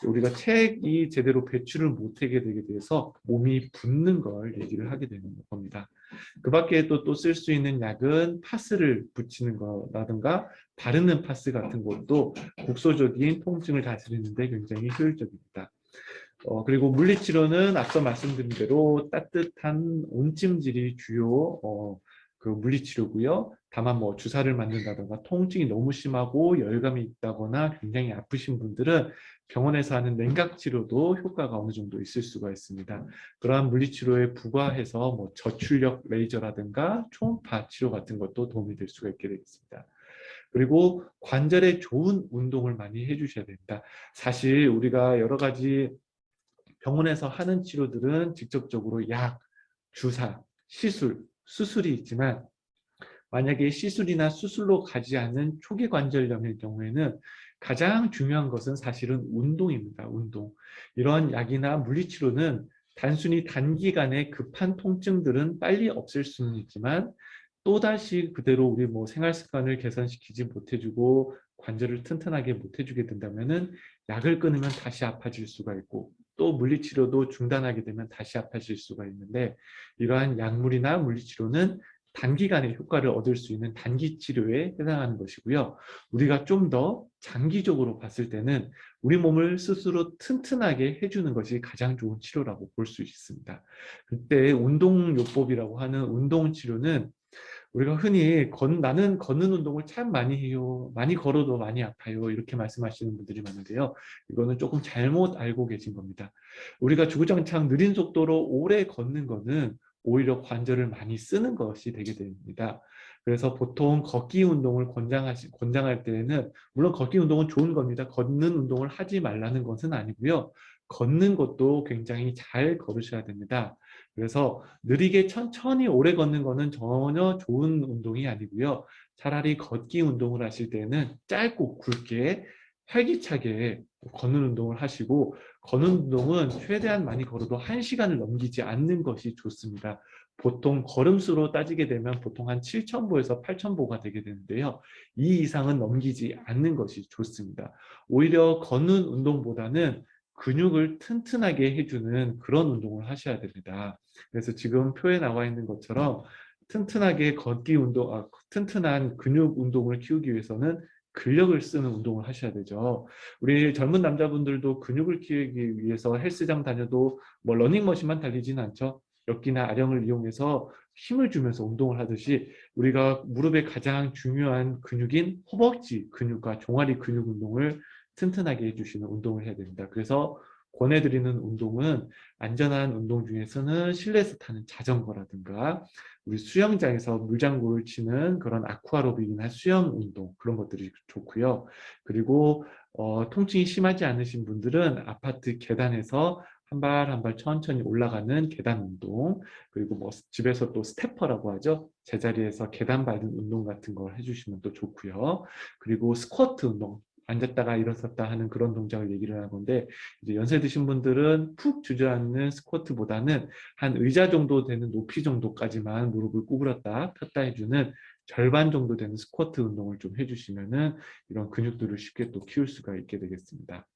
우리가 체액이 제대로 배출을 못하게 되게 돼서 몸이 붓는 걸 얘기를 하게 되는 겁니다. 그 밖에 또 쓸 수 있는 약은 파스를 붙이는 거라든가 바르는 파스 같은 것도 국소적인 통증을 다스리는 데 굉장히 효율적입니다. 그리고 물리치료는 앞서 말씀드린 대로 따뜻한 온찜질이 주요 그 물리치료고요. 다만 뭐 주사를 맞는다든가 통증이 너무 심하고 열감이 있다거나 굉장히 아프신 분들은 병원에서 하는 냉각치료도 효과가 어느 정도 있을 수가 있습니다. 그러한 물리치료에 부과해서 뭐 저출력 레이저라든가 초음파 치료 같은 것도 도움이 될 수가 있게 되겠습니다. 그리고 관절에 좋은 운동을 많이 해주셔야 됩니다. 사실 우리가 여러 가지 병원에서 하는 치료들은 직접적으로 약, 주사, 시술, 수술이 있지만 만약에 시술이나 수술로 가지 않는 초기 관절염의 경우에는 가장 중요한 것은 사실은 운동입니다. 운동. 이런 약이나 물리치료는 단순히 단기간에 급한 통증들은 빨리 없앨 수는 있지만 또다시 그대로 우리 뭐 생활 습관을 개선시키지 못해주고 관절을 튼튼하게 못해주게 된다면은 약을 끊으면 다시 아파질 수가 있고 또 물리치료도 중단하게 되면 다시 아파질 수가 있는데 이러한 약물이나 물리치료는 단기간에 효과를 얻을 수 있는 단기 치료에 해당하는 것이고요. 우리가 좀 더 장기적으로 봤을 때는 우리 몸을 스스로 튼튼하게 해주는 것이 가장 좋은 치료라고 볼 수 있습니다. 그때 운동요법이라고 하는 운동치료는 우리가 흔히 나는 걷는 운동을 참 많이 해요. 많이 걸어도 많이 아파요. 이렇게 말씀하시는 분들이 많은데요. 이거는 조금 잘못 알고 계신 겁니다. 우리가 주구장창 느린 속도로 오래 걷는 거는 오히려 관절을 많이 쓰는 것이 되게 됩니다. 그래서 보통 걷기 운동을 권장할 때에는 물론 걷기 운동은 좋은 겁니다. 걷는 운동을 하지 말라는 것은 아니고요. 걷는 것도 굉장히 잘 걸으셔야 됩니다. 그래서 느리게 천천히 오래 걷는 거는 전혀 좋은 운동이 아니고요. 차라리 걷기 운동을 하실 때는 짧고 굵게 활기차게 걷는 운동을 하시고, 걷는 운동은 최대한 많이 걸어도 1시간을 넘기지 않는 것이 좋습니다. 보통 걸음수로 따지게 되면 보통 한 7,000보에서 8,000보가 되게 되는데요. 이 이상은 넘기지 않는 것이 좋습니다. 오히려 걷는 운동보다는 근육을 튼튼하게 해주는 그런 운동을 하셔야 됩니다. 그래서 지금 표에 나와 있는 것처럼 튼튼하게 걷기 운동, 튼튼한 근육 운동을 키우기 위해서는 근력을 쓰는 운동을 하셔야 되죠. 우리 젊은 남자분들도 근육을 키우기 위해서 헬스장 다녀도 뭐 러닝머신만 달리지는 않죠. 역기나 아령을 이용해서 힘을 주면서 운동을 하듯이 우리가 무릎의 가장 중요한 근육인 허벅지 근육과 종아리 근육 운동을 튼튼하게 해주시는 운동을 해야 됩니다. 그래서 권해드리는 운동은 안전한 운동 중에서는 실내에서 타는 자전거라든가 우리 수영장에서 물장구를 치는 그런 아쿠아로빅이나 수영 운동, 그런 것들이 좋고요. 그리고 통증이 심하지 않으신 분들은 아파트 계단에서 한 발 한 발 천천히 올라가는 계단 운동, 그리고 뭐 집에서 또 스태퍼라고 하죠. 제자리에서 계단 밟는 운동 같은 걸 해주시면 또 좋고요. 그리고 스쿼트 운동, 앉았다가 일어섰다 하는 그런 동작을 얘기를 하는 건데, 이제 연세 드신 분들은 푹 주저앉는 스쿼트보다는 한 의자 정도 되는 높이 정도까지만 무릎을 구부렸다 폈다 해주는 절반 정도 되는 스쿼트 운동을 좀 해주시면은 이런 근육들을 쉽게 또 키울 수가 있게 되겠습니다.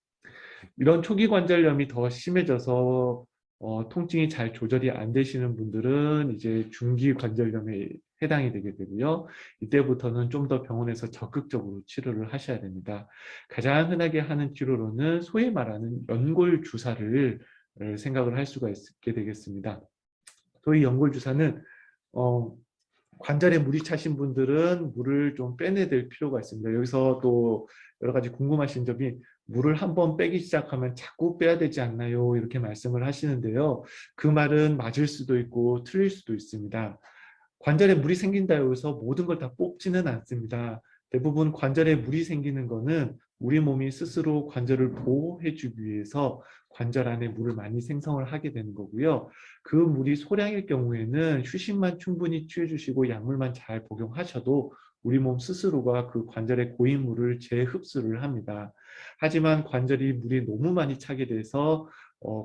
이런 초기 관절염이 더 심해져서 통증이 잘 조절이 안 되시는 분들은 이제 중기 관절염에 해당이 되게 되고요. 이때부터는 좀 더 병원에서 적극적으로 치료를 하셔야 됩니다. 가장 흔하게 하는 치료로는 소위 말하는 연골 주사를 생각을 할 수가 있게 되겠습니다. 소위 연골 주사는 어, 관절에 물이 차신 분들은 물을 좀 빼내야 될 필요가 있습니다. 여기서 또 여러 가지 궁금하신 점이, 물을 한번 빼기 시작하면 자꾸 빼야 되지 않나요? 이렇게 말씀을 하시는데요. 그 말은 맞을 수도 있고 틀릴 수도 있습니다. 관절에 물이 생긴다고 해서 모든 걸 다 뽑지는 않습니다. 대부분 관절에 물이 생기는 거는 우리 몸이 스스로 관절을 보호해주기 위해서 관절 안에 물을 많이 생성을 하게 되는 거고요. 그 물이 소량일 경우에는 휴식만 충분히 취해주시고 약물만 잘 복용하셔도 우리 몸 스스로가 그 관절의 고인물을 재흡수를 합니다. 하지만 관절이 물이 너무 많이 차게 돼서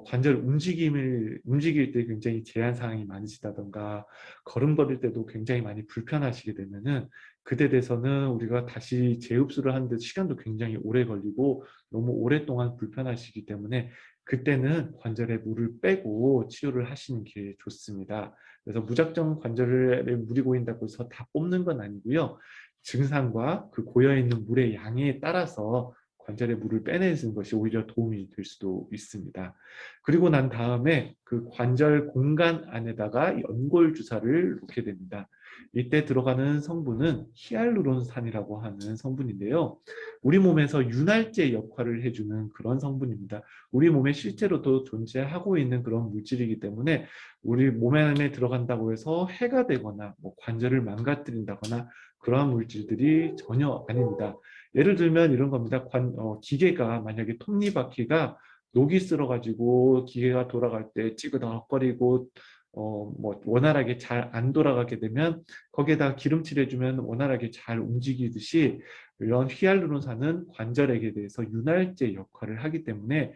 관절 움직일 때 굉장히 제한 사항이 많으시다던가 걸음걸을 때도 굉장히 많이 불편하시게 되면은, 그때 돼서는 우리가 다시 재흡수를 하는데 시간도 굉장히 오래 걸리고 너무 오랫동안 불편하시기 때문에 그때는 관절에 물을 빼고 치료를 하시는 게 좋습니다. 그래서 무작정 관절에 물이 고인다고 해서 다 뽑는 건 아니고요. 증상과 그 고여있는 물의 양에 따라서 관절에 물을 빼내는 것이 오히려 도움이 될 수도 있습니다. 그리고 난 다음에 그 관절 공간 안에다가 연골 주사를 놓게 됩니다. 이때 들어가는 성분은 히알루론산이라고 하는 성분인데요. 우리 몸에서 윤활제 역할을 해주는 그런 성분입니다. 우리 몸에 실제로도 존재하고 있는 그런 물질이기 때문에 우리 몸 안에 들어간다고 해서 해가 되거나 뭐 관절을 망가뜨린다거나 그러한 물질들이 전혀 아닙니다. 예를 들면 이런 겁니다. 기계가 만약에 톱니바퀴가 녹이 쓸어가지고 기계가 돌아갈 때 찌그덕거리고 뭐 원활하게 잘 안 돌아가게 되면 거기에다 기름칠 해주면 원활하게 잘 움직이듯이, 이런 히알루론산은 관절액에 대해서 윤활제 역할을 하기 때문에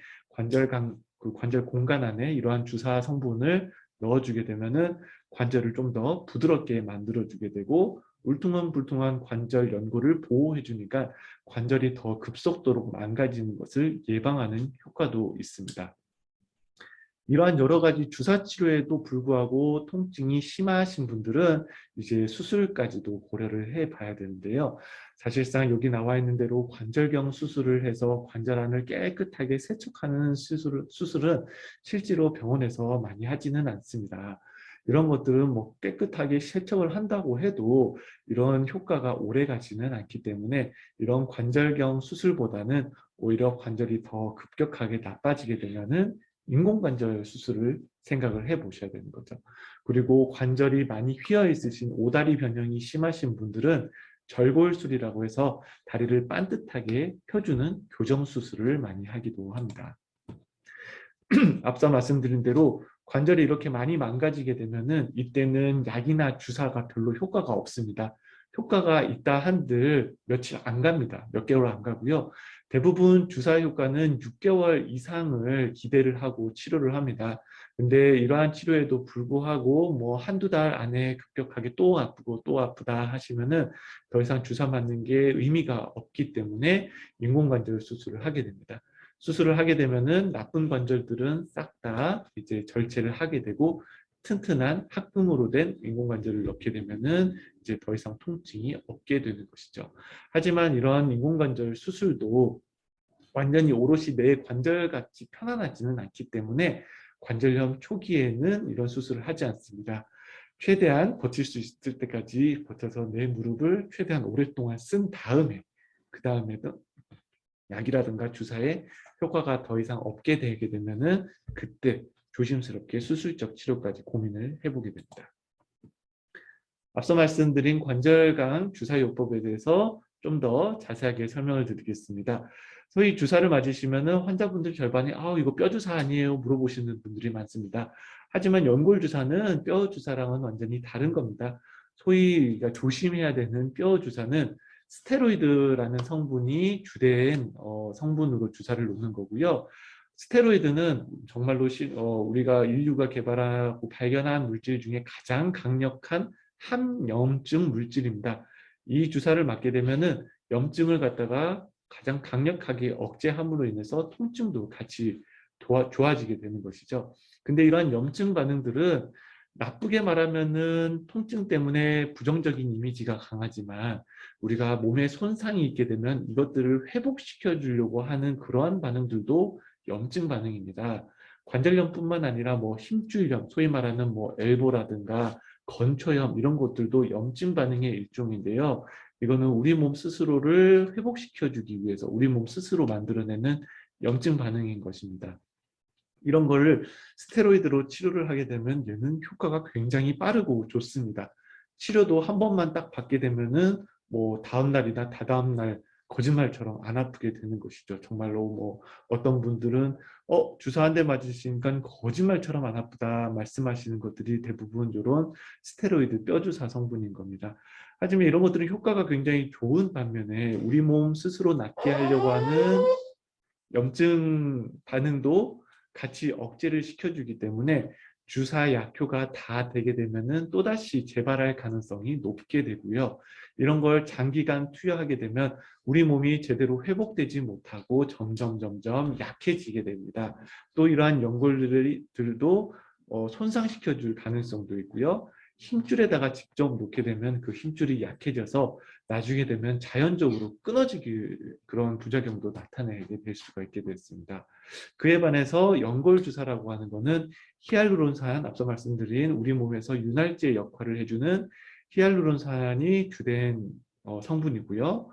그 관절 공간 안에 이러한 주사 성분을 넣어주게 되면은 관절을 좀 더 부드럽게 만들어주게 되고 울퉁불퉁한 관절 연골을 보호해 주니까 관절이 더 급속도로 망가지는 것을 예방하는 효과도 있습니다. 이러한 여러 가지 주사 치료에도 불구하고 통증이 심하신 분들은 이제 수술까지도 고려를 해 봐야 되는데요. 사실상 여기 나와 있는 대로 관절경 수술을 해서 관절 안을 깨끗하게 세척하는 수술은 실제로 병원에서 많이 하지는 않습니다. 이런 것들은 뭐 깨끗하게 세척을 한다고 해도 이런 효과가 오래 가지는 않기 때문에 이런 관절경 수술보다는 오히려 관절이 더 급격하게 나빠지게 되면은 인공관절 수술을 생각을 해 보셔야 되는 거죠. 그리고 관절이 많이 휘어 있으신 오다리 변형이 심하신 분들은 절골술이라고 해서 다리를 반듯하게 펴주는 교정 수술을 많이 하기도 합니다. 앞서 말씀드린 대로 관절이 이렇게 많이 망가지게 되면은 이때는 약이나 주사가 별로 효과가 없습니다. 효과가 있다 한들 며칠 안 갑니다. 몇 개월 안 가고요. 대부분 주사 효과는 6개월 이상을 기대를 하고 치료를 합니다. 근데 이러한 치료에도 불구하고 뭐 한두 달 안에 급격하게 또 아프고 또 아프다 하시면은 더 이상 주사 맞는 게 의미가 없기 때문에 인공관절 수술을 하게 됩니다. 수술을 하게 되면은 나쁜 관절들은 싹 다 이제 절제를 하게 되고 튼튼한 합금으로 된 인공관절을 넣게 되면은 이제 더 이상 통증이 없게 되는 것이죠. 하지만 이러한 인공관절 수술도 완전히 오롯이 내 관절같이 편안하지는 않기 때문에 관절염 초기에는 이런 수술을 하지 않습니다. 최대한 버틸 수 있을 때까지 버텨서 내 무릎을 최대한 오랫동안 쓴 다음에 그 다음에도 약이라든가 주사에 효과가 더 이상 없게 되게 되면은 그때 조심스럽게 수술적 치료까지 고민을 해보게 됩니다. 앞서 말씀드린 관절강 주사요법에 대해서 좀 더 자세하게 설명을 드리겠습니다. 소위 주사를 맞으시면은 환자분들 절반이 이거 뼈 주사 아니에요? 물어보시는 분들이 많습니다. 하지만 연골 주사는 뼈 주사랑은 완전히 다른 겁니다. 소위 우리가 조심해야 되는 뼈 주사는 스테로이드라는 성분이 주된 성분으로 주사를 놓는 거고요. 스테로이드는 정말로 우리가 인류가 개발하고 발견한 물질 중에 가장 강력한 항염증 물질입니다. 이 주사를 맞게 되면은 염증을 갖다가 가장 강력하게 억제함으로 인해서 통증도 같이 좋아지게 되는 것이죠. 근데 이러한 염증 반응들은 나쁘게 말하면은 통증 때문에 부정적인 이미지가 강하지만 우리가 몸에 손상이 있게 되면 이것들을 회복시켜 주려고 하는 그러한 반응들도 염증 반응입니다. 관절염뿐만 아니라 뭐 힘줄염, 소위 말하는 뭐 엘보라든가 건초염 이런 것들도 염증 반응의 일종인데요. 이거는 우리 몸 스스로를 회복시켜 주기 위해서 우리 몸 스스로 만들어내는 염증 반응인 것입니다. 이런 거를 스테로이드로 치료를 하게 되면 얘는 효과가 굉장히 빠르고 좋습니다. 치료도 한 번만 딱 받게 되면은 뭐 다음 날이나 다다음 날 거짓말처럼 안 아프게 되는 것이죠. 정말로 뭐 어떤 분들은 주사 한 대 맞으시니까 거짓말처럼 안 아프다 말씀하시는 것들이 대부분 이런 스테로이드 뼈주사 성분인 겁니다. 하지만 이런 것들은 효과가 굉장히 좋은 반면에 우리 몸 스스로 낫게 하려고 하는 염증 반응도 같이 억제를 시켜주기 때문에 주사 약효가 다 되게 되면은 또다시 재발할 가능성이 높게 되고요. 이런 걸 장기간 투여하게 되면 우리 몸이 제대로 회복되지 못하고 점점 약해지게 됩니다. 또 이러한 연골들도 손상시켜 줄 가능성도 있고요. 힘줄에다가 직접 놓게 되면 그 힘줄이 약해져서 나중에 되면 자연적으로 끊어지기 그런 부작용도 나타내게 될 수가 있게 됐습니다. 그에 반해서 연골주사라고 하는 것은 히알루론산, 앞서 말씀드린 우리 몸에서 윤활제 역할을 해주는 히알루론산이 주된 성분이고요.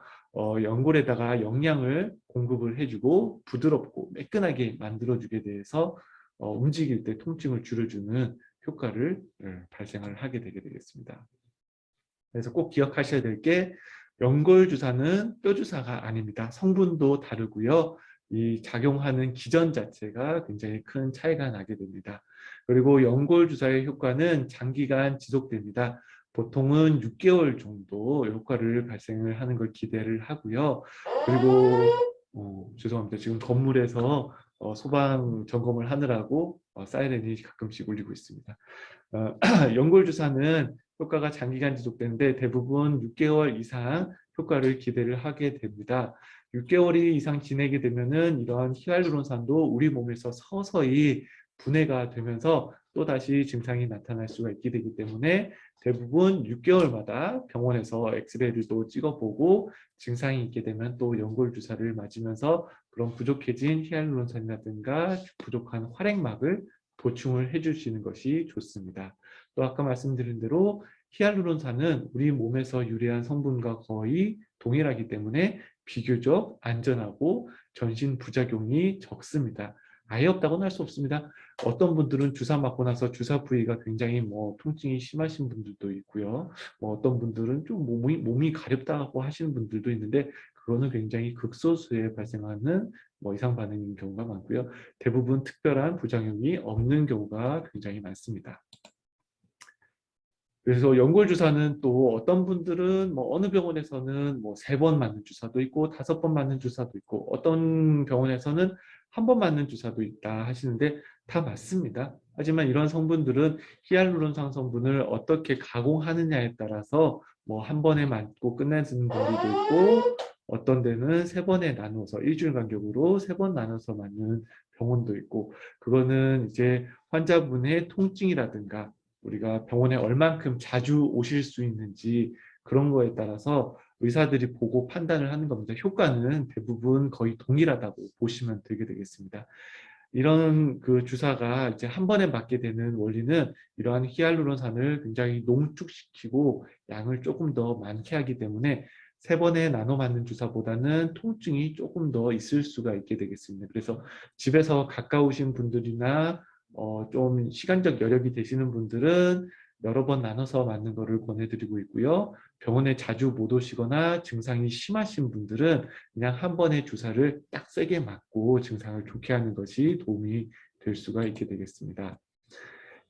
연골에다가 영양을 공급을 해주고 부드럽고 매끈하게 만들어주게 돼서 움직일 때 통증을 줄여주는 효과를 발생을 하게 되게 되겠습니다. 그래서 꼭 기억하셔야 될 게 연골 주사는 뼈 주사가 아닙니다. 성분도 다르고요. 이 작용하는 기전 자체가 굉장히 큰 차이가 나게 됩니다. 그리고 연골 주사의 효과는 장기간 지속됩니다. 보통은 6개월 정도 효과를 발생을 하는 걸 기대를 하고요. 그리고 죄송합니다. 지금 건물에서 소방 점검을 하느라고 사이렌이 가끔씩 울리고 있습니다. 연골 주사는 효과가 장기간 지속되는데 대부분 6개월 이상 효과를 기대를 하게 됩니다. 6개월 이상 지내게 되면은 이러한 히알루론산도 우리 몸에서 서서히 분해가 되면서 또다시 증상이 나타날 수가 있게 되기 때문에 대부분 6개월마다 병원에서 엑스레이를 또 찍어보고 증상이 있게 되면 또 연골 주사를 맞으면서 그런 부족해진 히알루론산이라든가 부족한 활액막을 보충을 해주시는 것이 좋습니다. 또 아까 말씀드린 대로 히알루론산은 우리 몸에서 유래한 성분과 거의 동일하기 때문에 비교적 안전하고 전신 부작용이 적습니다. 아예 없다고는 할 수 없습니다. 어떤 분들은 주사 맞고 나서 주사 부위가 굉장히 뭐 통증이 심하신 분들도 있고요. 뭐 어떤 분들은 좀 몸이 가렵다고 하시는 분들도 있는데 그거는 굉장히 극소수에 발생하는 뭐 이상 반응인 경우가 많고요. 대부분 특별한 부작용이 없는 경우가 굉장히 많습니다. 그래서 연골 주사는 또 어떤 분들은 뭐 어느 병원에서는 뭐 3번 맞는 주사도 있고 5번 맞는 주사도 있고 어떤 병원에서는 1번 맞는 주사도 있다 하시는데 다 맞습니다. 하지만 이런 성분들은 히알루론산 성분을 어떻게 가공하느냐에 따라서 뭐 한 번에 맞고 끝내는 분들도 있고 어떤 데는 3번에 나눠서 일주일 간격으로 3번 나눠서 맞는 병원도 있고 그거는 이제 환자분의 통증이라든가 우리가 병원에 얼만큼 자주 오실 수 있는지 그런 거에 따라서 의사들이 보고 판단을 하는 겁니다. 효과는 대부분 거의 동일하다고 보시면 되게 되겠습니다. 이런 그 주사가 이제 한 번에 맞게 되는 원리는 이러한 히알루론산을 굉장히 농축시키고 양을 조금 더 많게 하기 때문에 3번에 나눠 맞는 주사보다는 통증이 조금 더 있을 수가 있게 되겠습니다. 그래서 집에서 가까우신 분들이나 좀 시간적 여력이 되시는 분들은 여러 번 나눠서 맞는 거를 권해드리고 있고요. 병원에 자주 못 오시거나 증상이 심하신 분들은 그냥 한 번의 주사를 딱 세게 맞고 증상을 좋게 하는 것이 도움이 될 수가 있게 되겠습니다.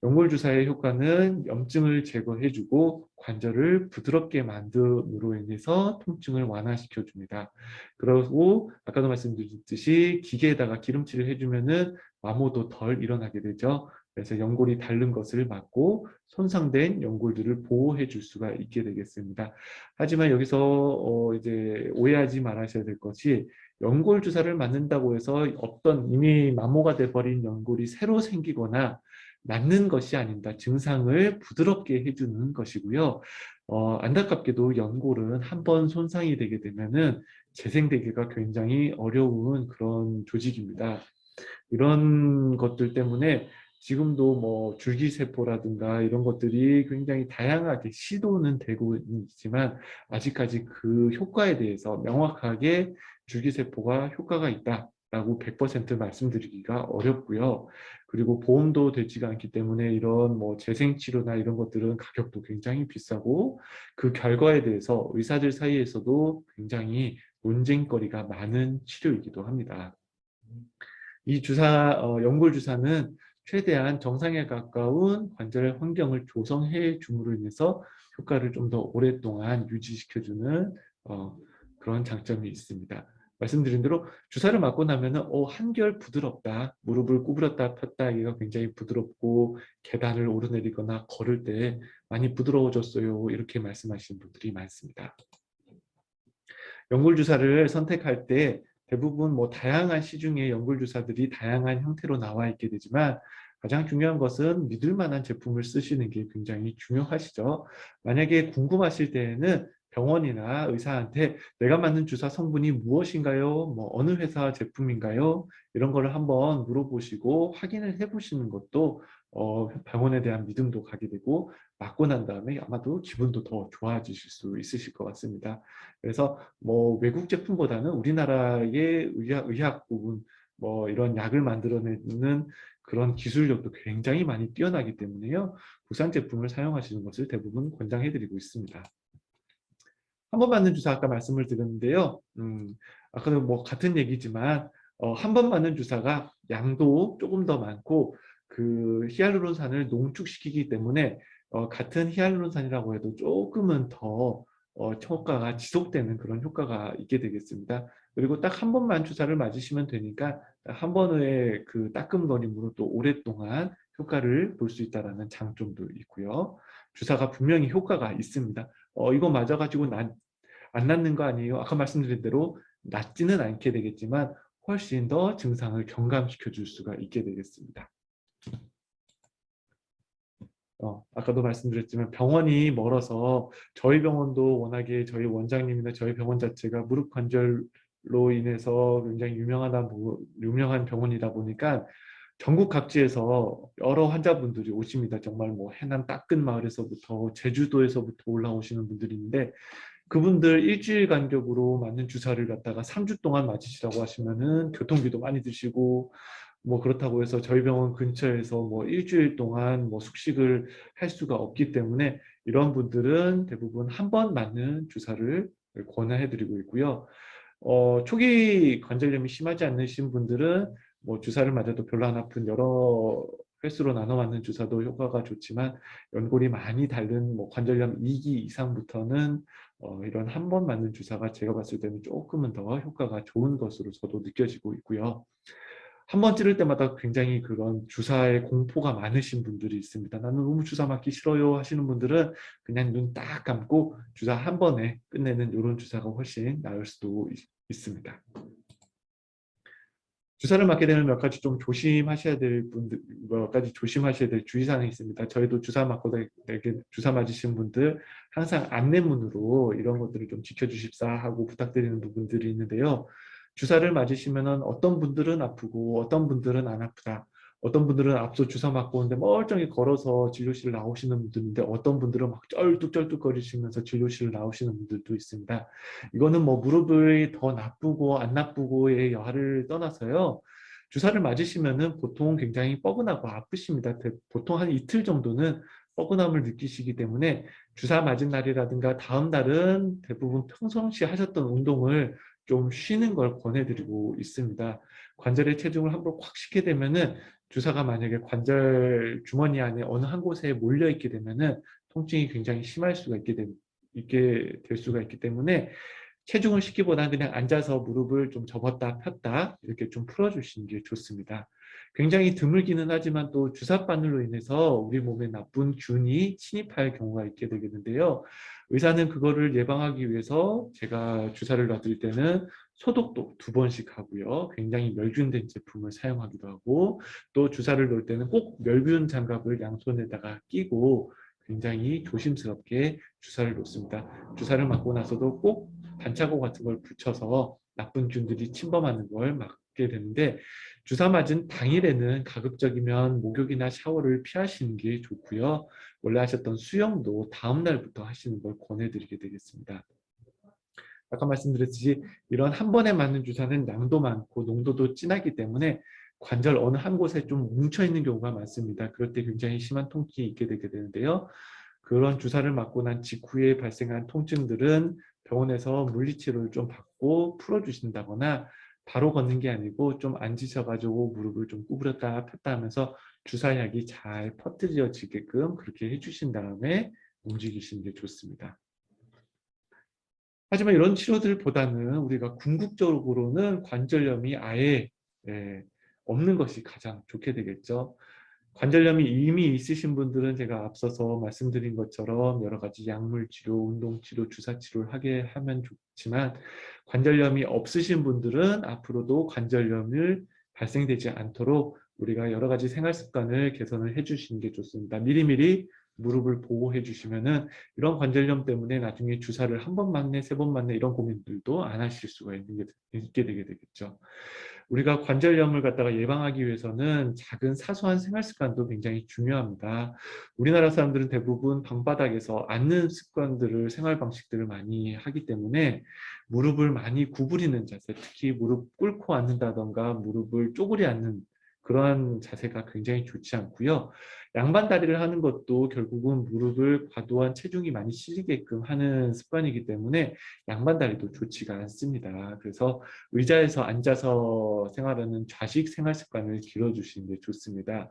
연골 주사의 효과는 염증을 제거해주고 관절을 부드럽게 만듦으로 인해서 통증을 완화시켜 줍니다. 그리고 아까도 말씀드렸듯이 기계에다가 기름칠을 해주면은 마모도 덜 일어나게 되죠. 그래서 연골이 닳는 것을 막고 손상된 연골들을 보호해 줄 수가 있게 되겠습니다. 하지만 여기서 이제 오해하지 말아셔야 될 것이 연골 주사를 맞는다고 해서 어떤 이미 마모가 돼버린 연골이 새로 생기거나 낫는 것이 아닙니다. 증상을 부드럽게 해주는 것이고요. 안타깝게도 연골은 한번 손상이 되게 되면은 재생되기가 굉장히 어려운 그런 조직입니다. 이런 것들 때문에 지금도 뭐 줄기세포라든가 이런 것들이 굉장히 다양하게 시도는 되고 있지만 아직까지 그 효과에 대해서 명확하게 줄기세포가 효과가 있다라고 100% 말씀드리기가 어렵고요. 그리고 보험도 되지가 않기 때문에 이런 뭐 재생치료나 이런 것들은 가격도 굉장히 비싸고 그 결과에 대해서 의사들 사이에서도 굉장히 논쟁거리가 많은 치료이기도 합니다. 이 연골 주사는 최대한 정상에 가까운 관절 환경을 조성해 줌으로 인해서 효과를 좀 더 오랫동안 유지시켜주는 그런 장점이 있습니다. 말씀드린 대로 주사를 맞고 나면은 한결 부드럽다. 무릎을 구부렸다 폈다 하기가 굉장히 부드럽고 계단을 오르내리거나 걸을 때 많이 부드러워졌어요. 이렇게 말씀하시는 분들이 많습니다. 연골 주사를 선택할 때 대부분 뭐 다양한 시중의 연골 주사들이 다양한 형태로 나와 있게 되지만 가장 중요한 것은 믿을 만한 제품을 쓰시는 게 굉장히 중요하시죠. 만약에 궁금하실 때에는 병원이나 의사한테 내가 맞는 주사 성분이 무엇인가요? 뭐 어느 회사 제품인가요? 이런 거를 한번 물어보시고 확인을 해보시는 것도 병원에 대한 믿음도 가게 되고 맞고 난 다음에 아마도 기분도 더 좋아지실 수 있으실 것 같습니다. 그래서 뭐 외국 제품보다는 우리나라의 의학 부분 뭐 이런 약을 만들어내는 그런 기술력도 굉장히 많이 뛰어나기 때문에요. 국산 제품을 사용하시는 것을 대부분 권장해드리고 있습니다. 한 번 맞는 주사 아까 말씀을 드렸는데요. 아까도 뭐 같은 얘기지만 한 번 맞는 주사가 양도 조금 더 많고 그 히알루론산을 농축시키기 때문에 같은 히알루론산이라고 해도 조금은 더 효과가 지속되는 그런 효과가 있게 되겠습니다. 그리고 딱 한 번만 주사를 맞으시면 되니까 한 번의 그 따끔거림으로 또 오랫동안 효과를 볼 수 있다는 장점도 있고요. 주사가 분명히 효과가 있습니다. 이거 맞아가지고 안 낫는 거 아니에요? 아까 말씀드린 대로 낫지는 않게 되겠지만 훨씬 더 증상을 경감시켜 줄 수가 있게 되겠습니다. 아까도 말씀드렸지만 병원이 멀어서 저희 병원도 워낙에 저희 원장님이나 저희 병원 자체가 무릎 관절로 인해서 굉장히 유명한 병원이다 보니까 전국 각지에서 여러 환자분들이 오십니다. 정말 뭐 해남 따끈 마을에서부터 제주도에서부터 올라오시는 분들이 있는데 그분들 일주일 간격으로 맞는 주사를 갖다가 3주 동안 맞으시라고 하시면은 교통비도 많이 드시고 뭐 그렇다고 해서 저희 병원 근처에서 뭐 일주일 동안 뭐 숙식을 할 수가 없기 때문에 이런 분들은 대부분 한 번 맞는 주사를 권해드리고 있고요. 초기 관절염이 심하지 않으신 분들은 뭐 주사를 맞아도 별로 안 아픈 여러 횟수로 나눠 맞는 주사도 효과가 좋지만 연골이 많이 닳은 뭐 관절염 2기 이상부터는 이런 한 번 맞는 주사가 제가 봤을 때는 조금은 더 효과가 좋은 것으로 저도 느껴지고 있고요. 한 번 찌를 때마다 굉장히 그런 주사에 공포가 많으신 분들이 있습니다. 나는 너무 주사 맞기 싫어요 하시는 분들은 그냥 눈 딱 감고 주사 한 번에 끝내는 이런 주사가 훨씬 나을 수도 있습니다. 주사를 맞게 되면 몇 가지 좀 조심하셔야 될 분들, 몇 가지 조심하셔야 될 주의사항이 있습니다. 저희도 주사 맞고 주사 맞으신 분들 항상 안내문으로 이런 것들을 좀 지켜주십사 하고 부탁드리는 부분들이 있는데요. 주사를 맞으시면은 어떤 분들은 아프고 어떤 분들은 안 아프다. 어떤 분들은 앞서 주사 맞고 오는데 멀쩡히 걸어서 진료실 나오시는 분들인데 어떤 분들은 막 쩔뚝쩔뚝거리시면서 진료실 나오시는 분들도 있습니다. 이거는 뭐 무릎이 더 나쁘고 안 나쁘고의 여하를 떠나서요. 주사를 맞으시면은 보통 굉장히 뻐근하고 아프십니다. 보통 한 이틀 정도는 뻐근함을 느끼시기 때문에 주사 맞은 날이라든가 다음 날은 대부분 평상시 하셨던 운동을 좀 쉬는 걸 권해드리고 있습니다. 관절의 체중을 함부로 꽉 싣게 되면은 주사가 만약에 관절 주머니 안에 어느 한 곳에 몰려 있게 되면은 통증이 굉장히 심할 수가 있게 될 수가 있기 때문에 체중을 싣기보다는 그냥 앉아서 무릎을 좀 접었다 폈다 이렇게 좀 풀어주시는 게 좋습니다. 굉장히 드물기는 하지만 또 주사바늘로 인해서 우리 몸에 나쁜 균이 침입할 경우가 있게 되겠는데요. 의사는 그거를 예방하기 위해서 제가 주사를 놔드릴 때는 소독도 2번씩 하고요. 굉장히 멸균된 제품을 사용하기도 하고 또 주사를 놓을 때는 꼭 멸균 장갑을 양손에다가 끼고 굉장히 조심스럽게 주사를 놓습니다. 주사를 맞고 나서도 꼭 반창고 같은 걸 붙여서 나쁜 균들이 침범하는 걸 막게 되는데 주사 맞은 당일에는 가급적이면 목욕이나 샤워를 피하시는 게 좋고요. 원래 하셨던 수영도 다음 날부터 하시는 걸 권해드리게 되겠습니다. 아까 말씀드렸듯이 이런 한 번에 맞는 주사는 양도 많고 농도도 진하기 때문에 관절 어느 한 곳에 좀 뭉쳐있는 경우가 많습니다. 그럴 때 굉장히 심한 통증이 있게 되게 되는데요. 그런 주사를 맞고 난 직후에 발생한 통증들은 병원에서 물리치료를 좀 받고 풀어주신다거나 바로 걷는 게 아니고 좀 앉으셔가지고 무릎을 좀 구부렸다 폈다 하면서 주사약이 잘 퍼뜨려지게끔 그렇게 해주신 다음에 움직이시는 게 좋습니다. 하지만 이런 치료들보다는 우리가 궁극적으로는 관절염이 아예 없는 것이 가장 좋게 되겠죠. 관절염이 이미 있으신 분들은 제가 앞서서 말씀드린 것처럼 여러 가지 약물 치료, 운동 치료, 주사 치료를 하게 하면 좋지만 관절염이 없으신 분들은 앞으로도 관절염을 발생되지 않도록 우리가 여러 가지 생활 습관을 개선을 해주시는 게 좋습니다. 미리미리 무릎을 보호해 주시면은 이런 관절염 때문에 나중에 주사를 한 번 맞네, 3번 맞네 이런 고민들도 안 하실 수가 있게 되게 되겠죠. 우리가 관절염을 갖다가 예방하기 위해서는 작은 사소한 생활 습관도 굉장히 중요합니다. 우리나라 사람들은 대부분 방바닥에서 앉는 습관들을 생활 방식들을 많이 하기 때문에 무릎을 많이 구부리는 자세, 특히 무릎 꿇고 앉는다던가 무릎을 쪼그리 앉는 그러한 자세가 굉장히 좋지 않고요. 양반 다리를 하는 것도 결국은 무릎을 과도한 체중이 많이 실리게끔 하는 습관이기 때문에 양반 다리도 좋지가 않습니다. 그래서 의자에서 앉아서 생활하는 좌식 생활 습관을 길러주시는 게 좋습니다.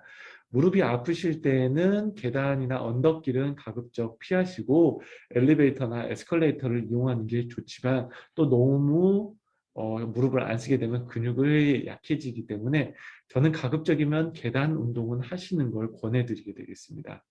무릎이 아프실 때에는 계단이나 언덕길은 가급적 피하시고 엘리베이터나 에스컬레이터를 이용하는 게 좋지만 또 너무 무릎을 안 쓰게 되면 근육이 약해지기 때문에 저는 가급적이면 계단 운동은 하시는 걸 권해드리게 되겠습니다.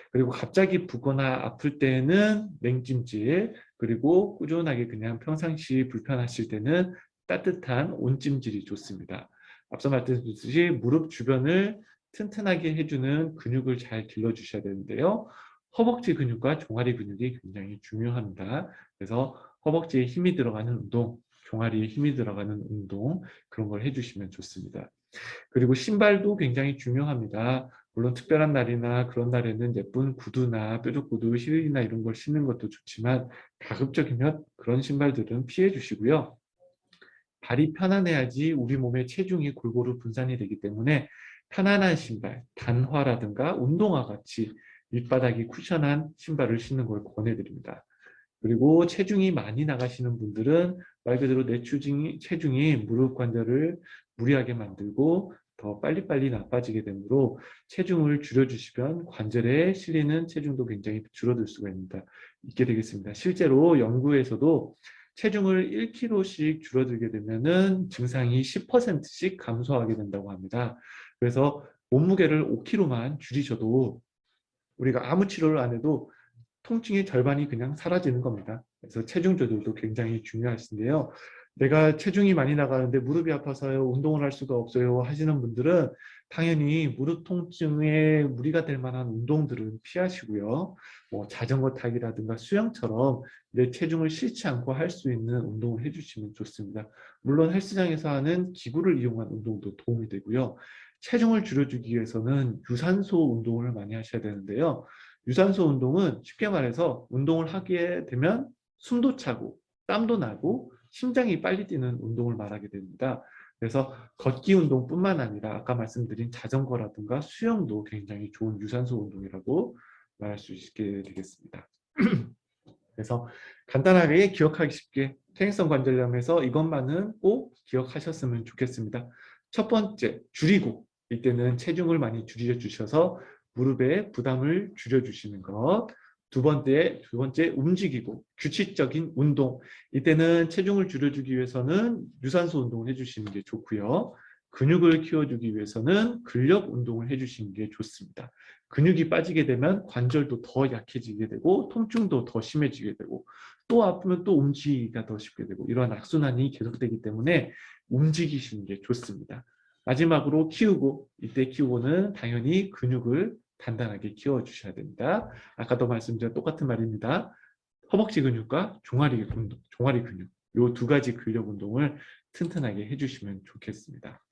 그리고 갑자기 붓거나 아플 때는 냉찜질, 그리고 꾸준하게 그냥 평상시 불편하실 때는 따뜻한 온찜질이 좋습니다. 앞서 말씀드렸듯이 무릎 주변을 튼튼하게 해주는 근육을 잘 길러주셔야 되는데요. 허벅지 근육과 종아리 근육이 굉장히 중요합니다. 그래서 허벅지에 힘이 들어가는 운동, 종아리에 힘이 들어가는 운동 그런 걸 해주시면 좋습니다. 그리고 신발도 굉장히 중요합니다. 물론 특별한 날이나 그런 날에는 예쁜 구두나 뾰족 구두, 힐이나 이런 걸 신는 것도 좋지만 가급적이면 그런 신발들은 피해 주시고요. 발이 편안해야지 우리 몸의 체중이 골고루 분산이 되기 때문에 편안한 신발, 단화라든가 운동화 같이 밑바닥이 쿠션한 신발을 신는 걸 권해드립니다. 그리고 체중이 많이 나가시는 분들은 말 그대로 내 체중이 무릎 관절을 무리하게 만들고 더 빨리빨리 나빠지게 되므로 체중을 줄여주시면 관절에 실리는 체중도 굉장히 줄어들 수가 있게 되겠습니다. 실제로 연구에서도 체중을 1kg씩 줄어들게 되면은 증상이 10%씩 감소하게 된다고 합니다. 그래서 몸무게를 5kg만 줄이셔도 우리가 아무 치료를 안 해도 통증의 절반이 그냥 사라지는 겁니다. 그래서 체중 조절도 굉장히 중요하신데요. 내가 체중이 많이 나가는데 무릎이 아파서요, 운동을 할 수가 없어요 하시는 분들은 당연히 무릎 통증에 무리가 될 만한 운동들은 피하시고요. 뭐 자전거 타기라든가 수영처럼 내 체중을 싫지 않고 할 수 있는 운동을 해주시면 좋습니다. 물론 헬스장에서 하는 기구를 이용한 운동도 도움이 되고요. 체중을 줄여주기 위해서는 유산소 운동을 많이 하셔야 되는데요. 유산소 운동은 쉽게 말해서 운동을 하게 되면 숨도 차고 땀도 나고 심장이 빨리 뛰는 운동을 말하게 됩니다. 그래서 걷기 운동뿐만 아니라 아까 말씀드린 자전거라든가 수영도 굉장히 좋은 유산소 운동이라고 말할 수 있게 되겠습니다. 그래서 간단하게 기억하기 쉽게 퇴행성 관절염에서 이것만은 꼭 기억하셨으면 좋겠습니다. 첫 번째, 줄이고, 이때는 체중을 많이 줄여 주셔서 무릎에 부담을 줄여 주시는 것. 두 번째 움직이고 규칙적인 운동. 이때는 체중을 줄여주기 위해서는 유산소 운동을 해주시는 게 좋고요. 근육을 키워주기 위해서는 근력 운동을 해주시는 게 좋습니다. 근육이 빠지게 되면 관절도 더 약해지게 되고 통증도 더 심해지게 되고 또 아프면 또 움직이기가 더 쉽게 되고 이러한 악순환이 계속되기 때문에 움직이시는 게 좋습니다. 마지막으로 키우고, 이때 키우고는 당연히 근육을 단단하게 키워주셔야 됩니다. 아까도 말씀드린 똑같은 말입니다. 허벅지 근육과 종아리 근육, 이 두 가지 근력 운동을 튼튼하게 해주시면 좋겠습니다.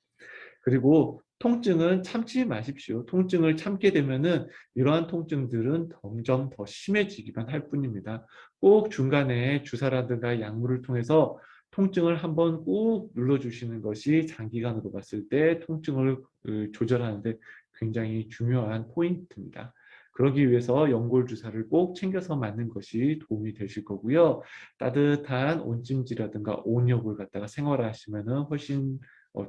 그리고 통증은 참지 마십시오. 통증을 참게 되면은 이러한 통증들은 점점 더 심해지기만 할 뿐입니다. 꼭 중간에 주사라든가 약물을 통해서 통증을 한번 꾹 눌러주시는 것이 장기간으로 봤을 때 통증을 조절하는데 굉장히 중요한 포인트입니다. 그러기 위해서 연골 주사를 꼭 챙겨서 맞는 것이 도움이 되실 거고요. 따뜻한 온찜질이라든가 온욕을 갖다가 생활하시면은 훨씬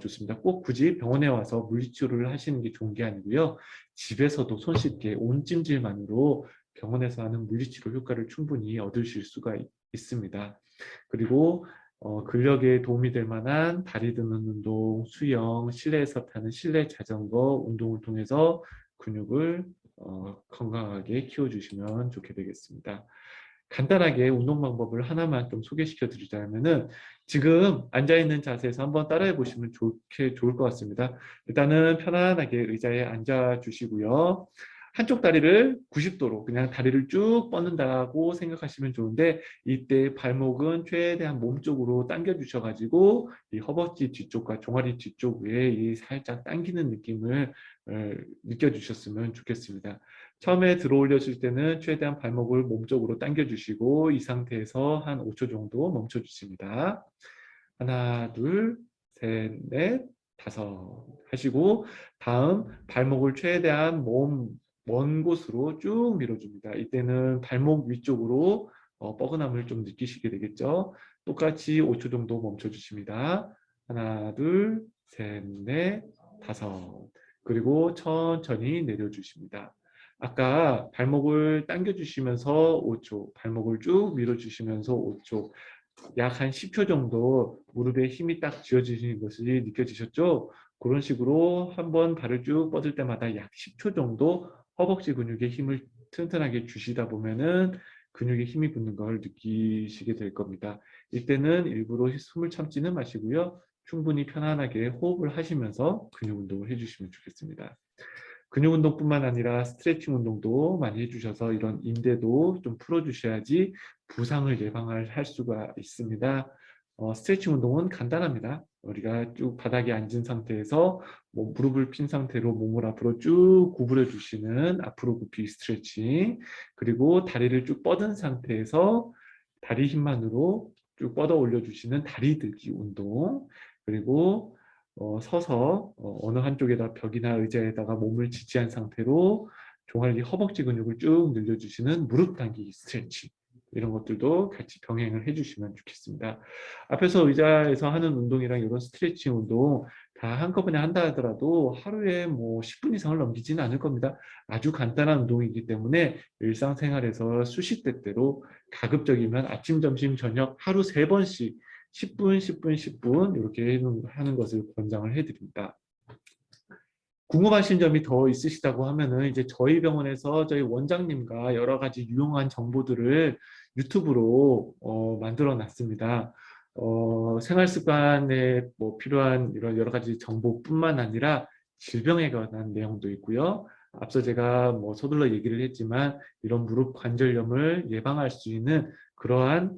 좋습니다. 꼭 굳이 병원에 와서 물리치료를 하시는 게 좋은 게 아니고요. 집에서도 손쉽게 온찜질만으로 병원에서 하는 물리치료 효과를 충분히 얻으실 수가 있습니다. 그리고 근력에 도움이 될 만한 다리 드는 운동, 수영, 실내에서 타는 실내 자전거 운동을 통해서 근육을 건강하게 키워주시면 좋게 되겠습니다. 간단하게 운동 방법을 하나만 좀 소개시켜 드리자면은 지금 앉아있는 자세에서 한번 따라해 보시면 좋을 것 같습니다. 일단은 편안하게 의자에 앉아 주시고요. 한쪽 다리를 90도로 그냥 다리를 쭉 뻗는다고 생각하시면 좋은데 이때 발목은 최대한 몸쪽으로 당겨 주셔가지고 이 허벅지 뒤쪽과 종아리 뒤쪽에 이 살짝 당기는 느낌을 느껴주셨으면 좋겠습니다. 처음에 들어 올려줄 때는 최대한 발목을 몸쪽으로 당겨주시고 이 상태에서 한 5초 정도 멈춰주십니다. 하나, 둘, 셋, 넷, 다섯 하시고 다음 발목을 최대한 몸 먼 곳으로 쭉 밀어줍니다. 이때는 발목 위쪽으로 뻐근함을 좀 느끼시게 되겠죠. 똑같이 5초 정도 멈춰주십니다. 하나, 둘, 셋, 넷, 다섯 그리고 천천히 내려주십니다. 아까 발목을 당겨주시면서 5초, 발목을 쭉 밀어주시면서 5초, 약 한 10초 정도 무릎에 힘이 딱 쥐어지시는 것이 느껴지셨죠? 그런 식으로 한번 발을 쭉 뻗을 때마다 약 10초 정도 허벅지 근육에 힘을 튼튼하게 주시다 보면은 근육에 힘이 붙는 걸 느끼시게 될 겁니다. 이때는 일부러 숨을 참지는 마시고요. 충분히 편안하게 호흡을 하시면서 근육 운동을 해주시면 좋겠습니다. 근육 운동뿐만 아니라 스트레칭 운동도 많이 해주셔서 이런 인대도 좀 풀어주셔야지 부상을 예방할 수가 있습니다. 스트레칭 운동은 간단합니다. 우리가 쭉 바닥에 앉은 상태에서 무릎을 핀 상태로 몸을 앞으로 쭉 구부려 주시는 앞으로 굽히기 스트레칭, 그리고 다리를 쭉 뻗은 상태에서 다리 힘만으로 쭉 뻗어 올려주시는 다리 들기 운동, 그리고 서서 어느 한쪽에다 벽이나 의자에다가 몸을 지지한 상태로 종아리 허벅지 근육을 쭉 늘려주시는 무릎 당기기 스트레칭, 이런 것들도 같이 병행을 해주시면 좋겠습니다. 앞에서 의자에서 하는 운동이랑 이런 스트레칭 운동 다 한꺼번에 한다 하더라도 하루에 뭐 10분 이상을 넘기지는 않을 겁니다. 아주 간단한 운동이기 때문에 일상생활에서 수시 때때로 가급적이면 아침, 점심, 저녁 하루 3번씩 10분, 10분, 10분 이렇게 하는 것을 권장을 해드립니다. 궁금하신 점이 더 있으시다고 하면은 이제 저희 병원에서 저희 원장님과 여러 가지 유용한 정보들을 유튜브로 만들어 놨습니다. 생활 습관에 뭐 필요한 이런 여러 가지 정보뿐만 아니라 질병에 관한 내용도 있고요. 앞서 제가 뭐 서둘러 얘기를 했지만 이런 무릎 관절염을 예방할 수 있는 그러한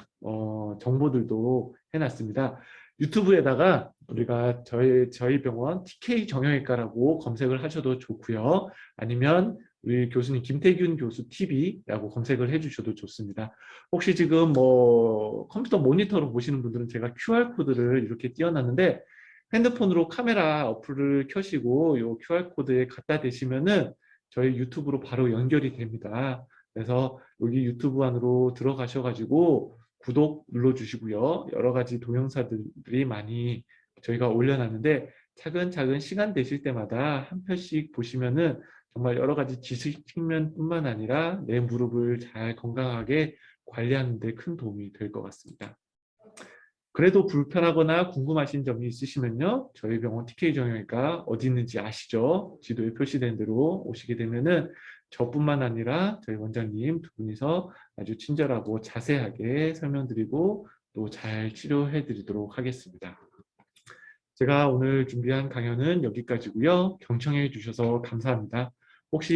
정보들도 해놨습니다. 유튜브에다가 우리가 저희 병원 TK 정형외과라고 검색을 하셔도 좋고요. 아니면 우리 교수님 김태균 교수 TV라고 검색을 해주셔도 좋습니다. 혹시 지금 뭐 컴퓨터 모니터로 보시는 분들은 제가 QR코드를 이렇게 띄워놨는데 핸드폰으로 카메라 어플을 켜시고 이 QR코드에 갖다 대시면은 저희 유튜브로 바로 연결이 됩니다. 그래서 여기 유튜브 안으로 들어가셔가지고 구독 눌러주시고요. 여러 가지 동영상들이 많이 저희가 올려놨는데 차근차근 시간 되실 때마다 한 편씩 보시면은 정말 여러 가지 지식 측면뿐만 아니라 내 무릎을 잘 건강하게 관리하는 데 큰 도움이 될 것 같습니다. 그래도 불편하거나 궁금하신 점이 있으시면요. 저희 병원 TK 정형외과 어디 있는지 아시죠? 지도에 표시된 대로 오시게 되면은 저뿐만 아니라 저희 원장님 두 분이서 아주 친절하고 자세하게 설명드리고 또 잘 치료해 드리도록 하겠습니다. 제가 오늘 준비한 강연은 여기까지고요. 경청해 주셔서 감사합니다. 혹시